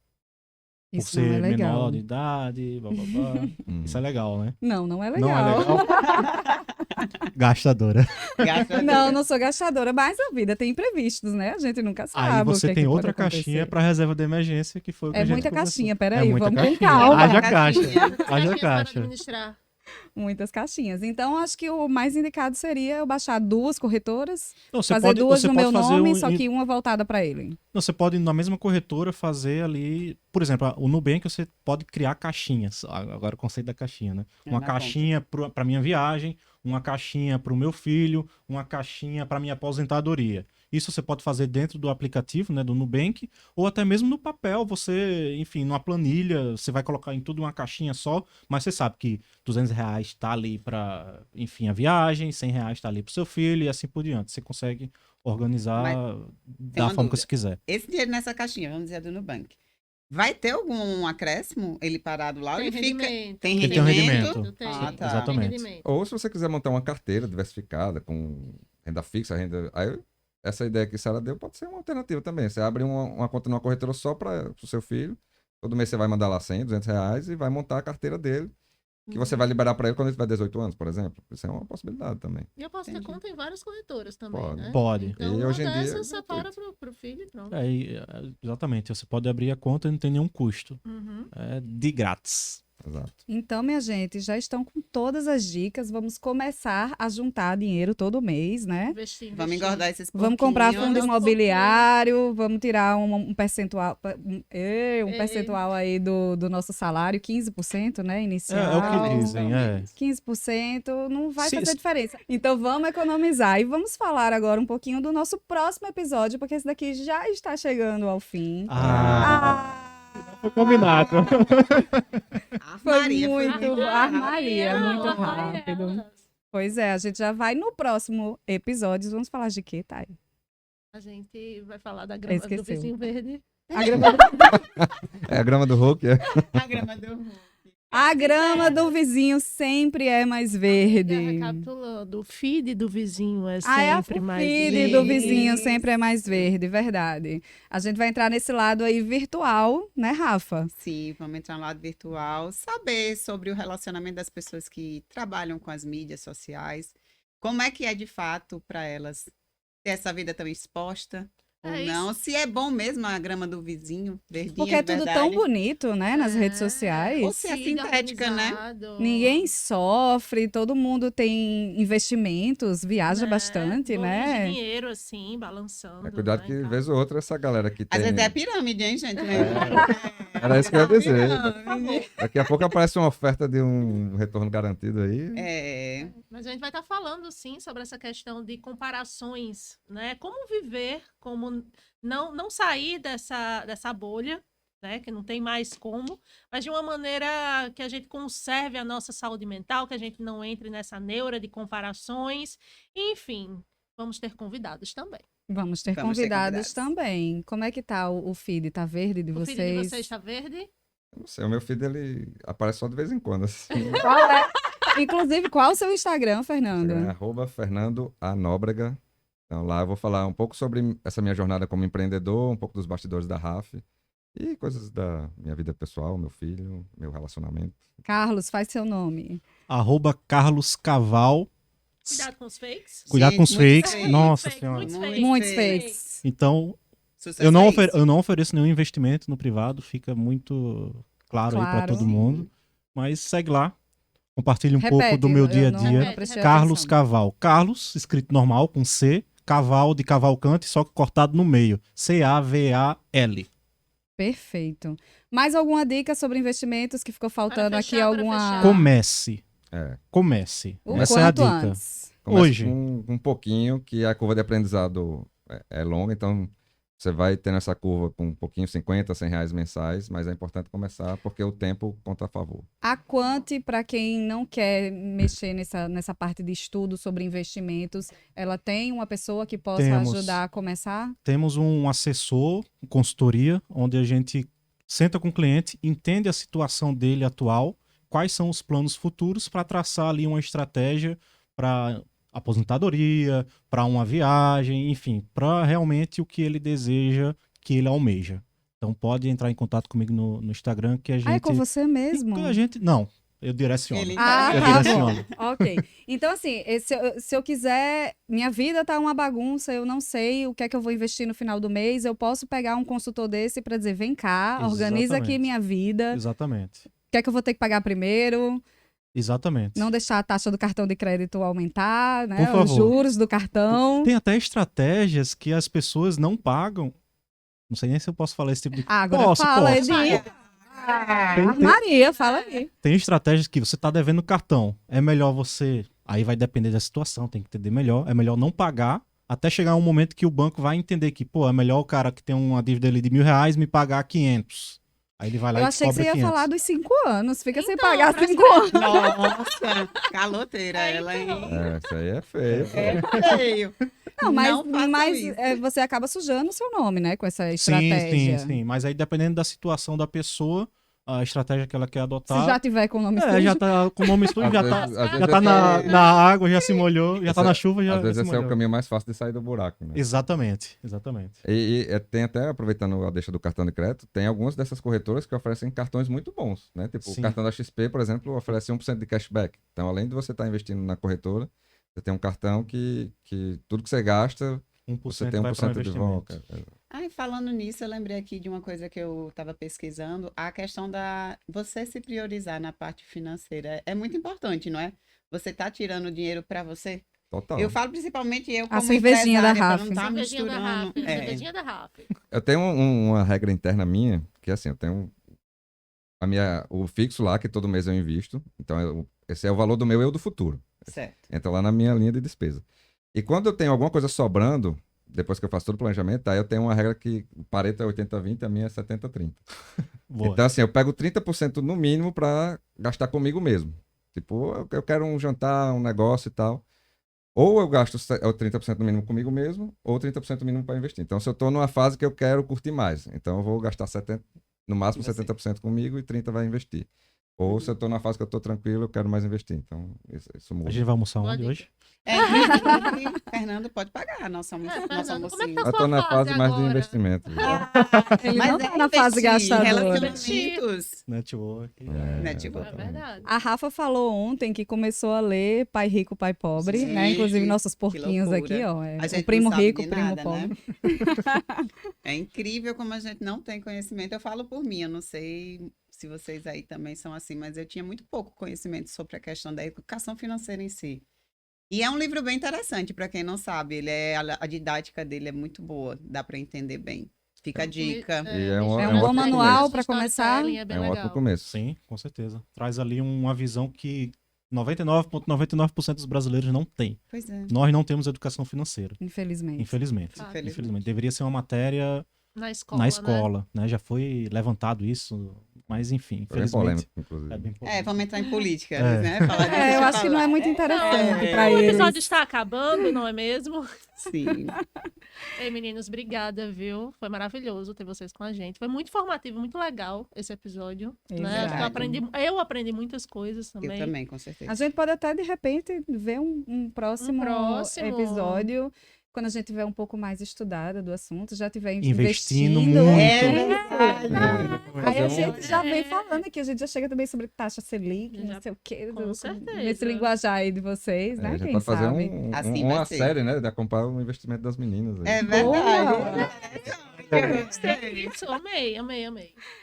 Por Isso não é ser legal. menor de idade, bababá. Isso é legal, né? Não é Não é legal. legal? Gastadora. Não, não sou gastadora, mas a vida tem imprevistos, né? A gente nunca sabe Aí o você que é tem que outra pode caixinha acontecer. para reserva de emergência, que foi o que É a gente muita conversou. caixinha, peraí, muita vamos com caixinha. calma. Haja caixa. Haja Caixinhas para caixa. administrar. Muitas caixinhas. Então, acho que o mais indicado seria eu baixar 2 corretoras, Não, você fazer pode, 2 você no pode meu fazer nome, um, só que uma voltada pra ele. Não, você pode, na mesma corretora, fazer ali. Por exemplo, o Nubank você pode criar caixinhas. Agora o conceito da caixinha, né? É, Uma na caixinha para minha viagem, uma caixinha para o meu filho, uma caixinha para minha aposentadoria. Isso você pode fazer dentro do aplicativo, né, do Nubank, ou até mesmo no papel. Você, enfim, numa planilha, você vai colocar em tudo uma caixinha só, mas você sabe que R$ 200 está ali para, enfim, a viagem, R$ 100 está ali para o seu filho e assim por diante. Você consegue organizar Mas da uma forma que dúvida. você quiser. Esse dinheiro nessa caixinha, vamos dizer, do Nubank, vai ter algum acréscimo? Ele parado lá? Tem Ele fica... rendimento. Tem Ele tem um rendimento. Tem, Ah, tá. Exatamente. Tem rendimento. Ou se você quiser montar uma carteira diversificada com renda fixa, renda. Aí, essa ideia que a Sara deu pode ser uma alternativa também. Você abre uma conta numa corretora só para o seu filho. Todo mês você vai mandar lá R$ 100, R$ 200 e vai montar a carteira dele. Que você vai liberar para ele quando ele tiver 18 anos, por exemplo. Isso é uma possibilidade também. E eu posso ter Entendi. conta em várias corretoras também, Pode. né? Pode. Então, E uma hoje em dia dessas é separa pro filho e pronto. Exatamente. Você pode abrir a conta e não tem nenhum custo. Uhum. É de grátis. Exato. Então, minha gente, já estão com todas as dicas. Vamos começar a juntar dinheiro todo mês, né? Investir. Vamos engordar esses Vamos comprar pouquinhos. fundo Aos imobiliário, vamos tirar um percentual, um Ei. percentual aí do nosso salário, 15%, né, É inicial. o que dizem, é. 15% não vai Se- fazer diferença. Então vamos economizar e vamos falar agora um pouquinho do nosso próximo episódio, porque esse daqui já está chegando ao fim. Foi combinado. Foi muito Maria, muito Maria. rápido. Pois é, a gente já vai no próximo episódio. Vamos falar de quê, Thay? A gente vai falar da grama do Esqueceu. vizinho verde. A grama, É a grama do Hulk, é? A grama do... a grama do vizinho sempre é mais verde. Recapitulando, o feed do vizinho é Ah, sempre o mais feed verde. do vizinho sempre é mais verde, verdade. A gente vai entrar nesse lado aí virtual, né, Rafa? Sim, vamos entrar no lado virtual, saber sobre o relacionamento das pessoas que trabalham com as mídias sociais. como é que é de fato para elas ter essa vida tão exposta ou É não? Se é bom mesmo a grama do vizinho, verdinha Porque é de tudo verdade. tão bonito, né, nas redes sociais. Ou se é sintética, né? organizado. Ninguém sofre, todo mundo tem investimentos, viaja bastante, Bolinhos de né? dinheiro, assim, balançando. Mas cuidado né, que, em casa. vez ou outra, essa galera que Às tem... vezes é pirâmide, hein, gente? Era isso que eu ia dizer. Pirâmide. Daqui a pouco aparece uma oferta de um retorno garantido aí. É, Mas a gente vai estar falando, sim, sobre essa questão de comparações, né? Como viver, como não sair dessa bolha, né? Que não tem mais como, mas de uma maneira que a gente conserve a nossa saúde mental, que a gente não entre nessa neura de comparações. Enfim, vamos ter convidados também. Vamos ter Vamos ter convidados convidados. também. Como é que tá o feed? Tá verde de O vocês? filho de vocês está verde? Não sei, o meu feed, ele aparece só de vez em quando, assim. Qual é? Inclusive, qual o seu Instagram, Fernando? É @Fernando A. Nóbrega. Então lá eu vou falar um pouco sobre essa minha jornada como empreendedor, um pouco dos bastidores da RAF e coisas da minha vida pessoal, meu filho, meu relacionamento. Carlos, faz seu nome. @CarlosCaval. Cuidado com os fakes. Cuidado com os Gente, muitos fakes. fakes. Nossa Fakes, senhora. Muitos fakes. fakes. Então, Sucesso eu não, é isso. eu não ofereço nenhum investimento no privado, fica muito claro aí para Claro. todo mundo. Mas segue lá, compartilhe um pouco Repete, do meu eu dia a não- dia. não prestei Carlos atenção. Caval. Carlos, escrito normal, com C. Caval de Cavalcante, só que cortado no meio. C-A-V-A-L. Perfeito. Mais alguma dica sobre investimentos que ficou faltando Para aqui? fechar, para Alguma. fechar. Comece. É. Comece. O Essa é a quanto dica. antes. Começa Hoje. com um pouquinho, que a curva de aprendizado é longa, então você vai tendo essa curva com um pouquinho, 50, 100 reais mensais, mas é importante começar porque o tempo conta a favor. A Quanti, para quem não quer mexer nessa parte de estudo sobre investimentos, ela tem uma pessoa que possa Temos. ajudar a começar? Temos um assessor, consultoria, onde a gente senta com o cliente, entende a situação dele atual, quais são os planos futuros para traçar ali uma estratégia para aposentadoria, para uma viagem, enfim, para realmente o que ele deseja, que ele almeja. Então pode entrar em contato comigo no Instagram que a gente... Ah, é com você mesmo? Não, eu direciono. Ele Ah, Eu tá bom. direciono. Ok. Então, assim, se eu quiser, minha vida tá uma bagunça, eu não sei o que é que eu vou investir no final do mês, eu posso pegar um consultor desse para dizer, vem cá, organiza aqui Exatamente. minha vida, Exatamente. o que é que eu vou ter que pagar primeiro, Exatamente. não deixar a taxa do cartão de crédito aumentar, né? Por favor. Os juros do cartão. Tem até estratégias que as pessoas não pagam. Não sei nem se eu posso falar esse tipo de Ah, agora Posso, fala, posso. Edi. Tem- Maria, fala aí. Tem estratégias que você tá devendo cartão. É melhor você. Aí vai depender da situação, tem que entender melhor. É melhor não pagar até chegar um momento que o banco vai entender que, pô, é melhor o cara que tem uma dívida ali de R$1.000 me pagar 500. Aí ele vai lá Eu e achei que você cobra ia 500. falar dos 5 anos. Fica sem Então, pagar pra 5 anos. Nossa, caloteira ela, hein? Isso aí é feio. É feio. Não, mas, Não façam isso. você acaba sujando o seu nome, né? Com essa Sim, estratégia. sim. Mas aí dependendo da situação da pessoa, a estratégia que ela quer Se adotar. já tiver com o nome sujo. já tá com o nome sujo, Às já vezes- tá, às já vezes tá esse na água, já se molhou, já tá na chuva, já Às vezes se esse é o molhou. caminho mais fácil de sair do buraco, né? Exatamente. Tem até, aproveitando a deixa do cartão de crédito, tem algumas dessas corretoras que oferecem cartões muito bons, né? Tipo, Sim. o cartão da XP, por exemplo, oferece 1% de cashback. Então, além de você estar investindo na corretora, você tem um cartão que tudo que você gasta, 1% você tem vai para um 1% de investimento. volta. Ai, falando nisso, eu lembrei aqui de uma coisa que eu estava pesquisando, a questão da você se priorizar na parte financeira. É muito importante, não é? Você tá tirando dinheiro para você. Total. Eu falo principalmente eu A como cervejinha da empresária, para Raf. não estar Cervejinha da misturando. Raf, É. cervejinha da Raf. Eu tenho uma regra interna minha, que é assim, eu tenho o fixo lá, que todo mês eu invisto. Então, esse é o valor do meu eu do futuro. Certo. Entra lá na minha linha de despesa. E quando eu tenho alguma coisa sobrando, depois que eu faço todo o planejamento, aí eu tenho uma regra que o Pareto é 80-20, a minha é 70-30. Boa. Então, assim, eu pego 30% no mínimo para gastar comigo mesmo. Tipo, eu quero um jantar, um negócio e tal. Ou eu gasto o 30% no mínimo comigo mesmo, ou 30% no mínimo para investir. Então, se eu estou numa fase que eu quero curtir mais, então eu vou gastar 70%, no máximo Você. 70% comigo e 30% vai investir. Ou se eu tô na fase que eu tô tranquilo, eu quero mais investir. Então, isso A muda. gente vai almoçar Boa onde dica. hoje? Fernando pode pagar nosso Fernando, almocinho. como é que tá Eu tô sua na fase mais de agora? investimento. viu? Ele Mas não é tá na fase investir, gastadora. relacionamentos. Network. Network. É verdade. A Rafa falou ontem que começou a ler Pai Rico, Pai Pobre, né? Gente, Inclusive nossos que porquinhos loucura. aqui, ó. A gente O não primo sabe rico, de o primo nada, né? pobre. É incrível como a gente não tem conhecimento. Eu falo por mim, eu não sei se vocês aí também são assim, mas eu tinha muito pouco conhecimento sobre a questão da educação financeira em si. E é um livro bem interessante, para quem não sabe. A didática dele é muito boa, dá para entender bem. Fica a dica. E é um É um bom outro manual começo. para começar. É bem É um ótimo legal. começo. Sim, com certeza. Traz ali uma visão que 99,99% dos brasileiros não tem. Pois é. Nós não temos educação financeira, Infelizmente. infelizmente. Fato. Infelizmente. Deveria ser uma matéria Na escola, na né? escola, né? Já foi levantado isso, mas enfim, Foi bem infelizmente. polêmico, inclusive. É bem É, polêmico. vamos entrar em política, É. né? Falar disso, É, eu deixa acho que não é muito interessante É. para O eles. episódio está acabando, não é mesmo? Sim. Ei, meninos, obrigada, viu? Foi maravilhoso ter vocês com a gente. Foi muito formativo, muito legal esse episódio. Né? Acho que eu aprendi muitas coisas Eu também. também, com certeza. A gente pode até, de repente, ver um próximo episódio, quando a gente tiver um pouco mais estudada do assunto, já tiver Investindo investindo. muito. Aí a Fazer um- gente já vem falando aqui, a gente já chega também sobre taxa Selic, Já- não sei o quê. com certeza. Nesse linguajar aí de vocês, É, né? a gente Quem pode fazer sabe? Assim uma vai ser. série, né? De acompanhar o investimento das meninas. Aí. É Boa! verdade. Isso, amei.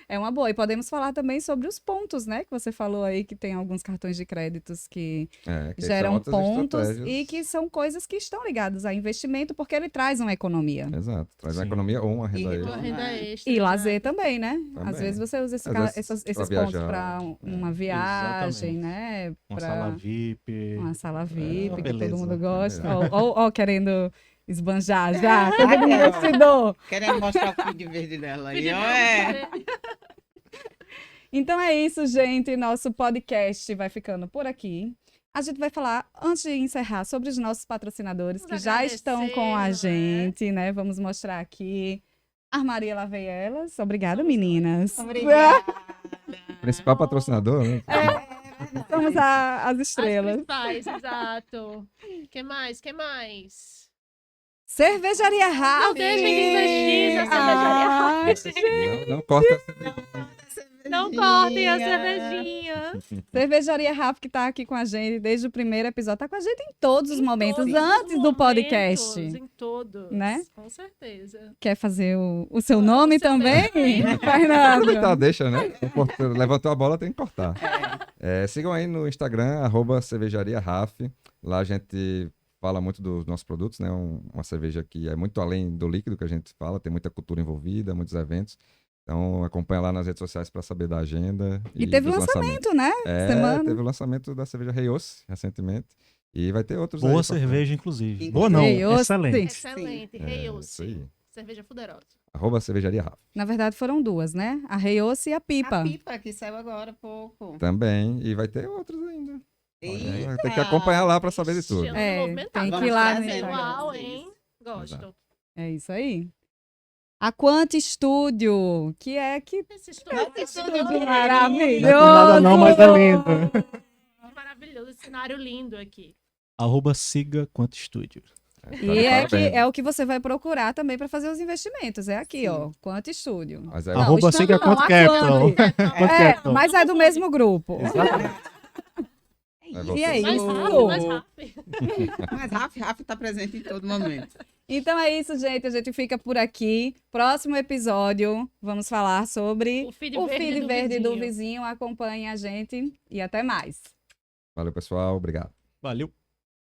É uma boa. E podemos falar também sobre os pontos, né? Que você falou aí que tem alguns cartões de créditos que Que são geram outras pontos estratégias. e que são coisas que estão ligadas a investimento, porque ele traz uma economia. Exato. Traz uma Sim. economia ou uma E renda Uma extra. renda extra. E né? lazer também, né? Também. Às vezes você usa Às vezes esses pra pontos viajar. para uma viagem, Exatamente. né? Uma Pra sala VIP. uma sala VIP, uma que todo beleza. mundo gosta. É. Ó, querendo esbanjar já. Cadê o investidor? Querendo mostrar o feed verde dela aí, ó. É. Então é isso, gente. Nosso podcast vai ficando por aqui. A gente vai falar, antes de encerrar, sobre os nossos patrocinadores Vamos que já estão com a agradecer, não é? gente, né? Vamos mostrar aqui. Armaria Lavei Elas. Obrigada, Somos meninas. Obrigada. Principal patrocinador, né? Somos as estrelas. As principais, exato. Que mais? Cervejaria Não Rafa. deixem de investir na cervejaria Rafa. Não corta essa Não cortem a cervejinha. Cervejaria Rafa, que tá aqui com a gente desde o primeiro episódio, tá com a gente em todos os momentos, Todos os antes do podcast. momentos, Em todos. Né? Com certeza. Quer fazer o seu nome o seu também, também. Fernando? Aproveitar, deixa, né? Levantou a bola, tem que cortar. Sigam aí no Instagram, @cervejariaraf. Lá a gente fala muito dos nossos produtos, né? Uma cerveja que é muito além do líquido que a gente fala, tem muita cultura envolvida, muitos eventos. Então acompanha lá nas redes sociais para saber da agenda. E teve dos lançamento, né? lançamentos. Teve o lançamento da cerveja Reios recentemente. E vai ter outros aí Boa pra frente. cerveja, inclusive. Sim. Boa não, Reios, excelente. Excelente. É, Reios. isso aí. Cerveja poderosa. @cervejaria Rafa. Na verdade, foram duas, né? A Reios e a Pipa. A pipa que saiu agora há pouco. Também. E vai ter outros ainda. Eita. Tem que acompanhar lá para saber de tudo. Estilo É, movimentado. tem que ir Vamos lá trazer. no Uau, Instagram. hein? Gosto. Exato. É isso aí. A Quant Studio, que é que Esse Quant estúdio Studio maravilhoso. Não é por nada não, mas é lindo. maravilhoso. Esse cenário lindo aqui. @siga Quanto Estúdio. E é, Parabéns. é o que você vai procurar também para fazer os investimentos. É aqui, ó, Quant Studio. Mas é Não, Arroba estamos siga não, Quanto a Capital. Quant. Quanto É, Capital. mas é do mesmo grupo. Vai E é voltar. Mais isso. rápido, mais rápido. Mas Rafa tá presente em todo momento. Então é isso, gente. A gente fica por aqui. Próximo episódio, vamos falar sobre O feed o verde feed do verde do vizinho. vizinho. Acompanhe a gente e até mais. Valeu, pessoal. Obrigado. Valeu.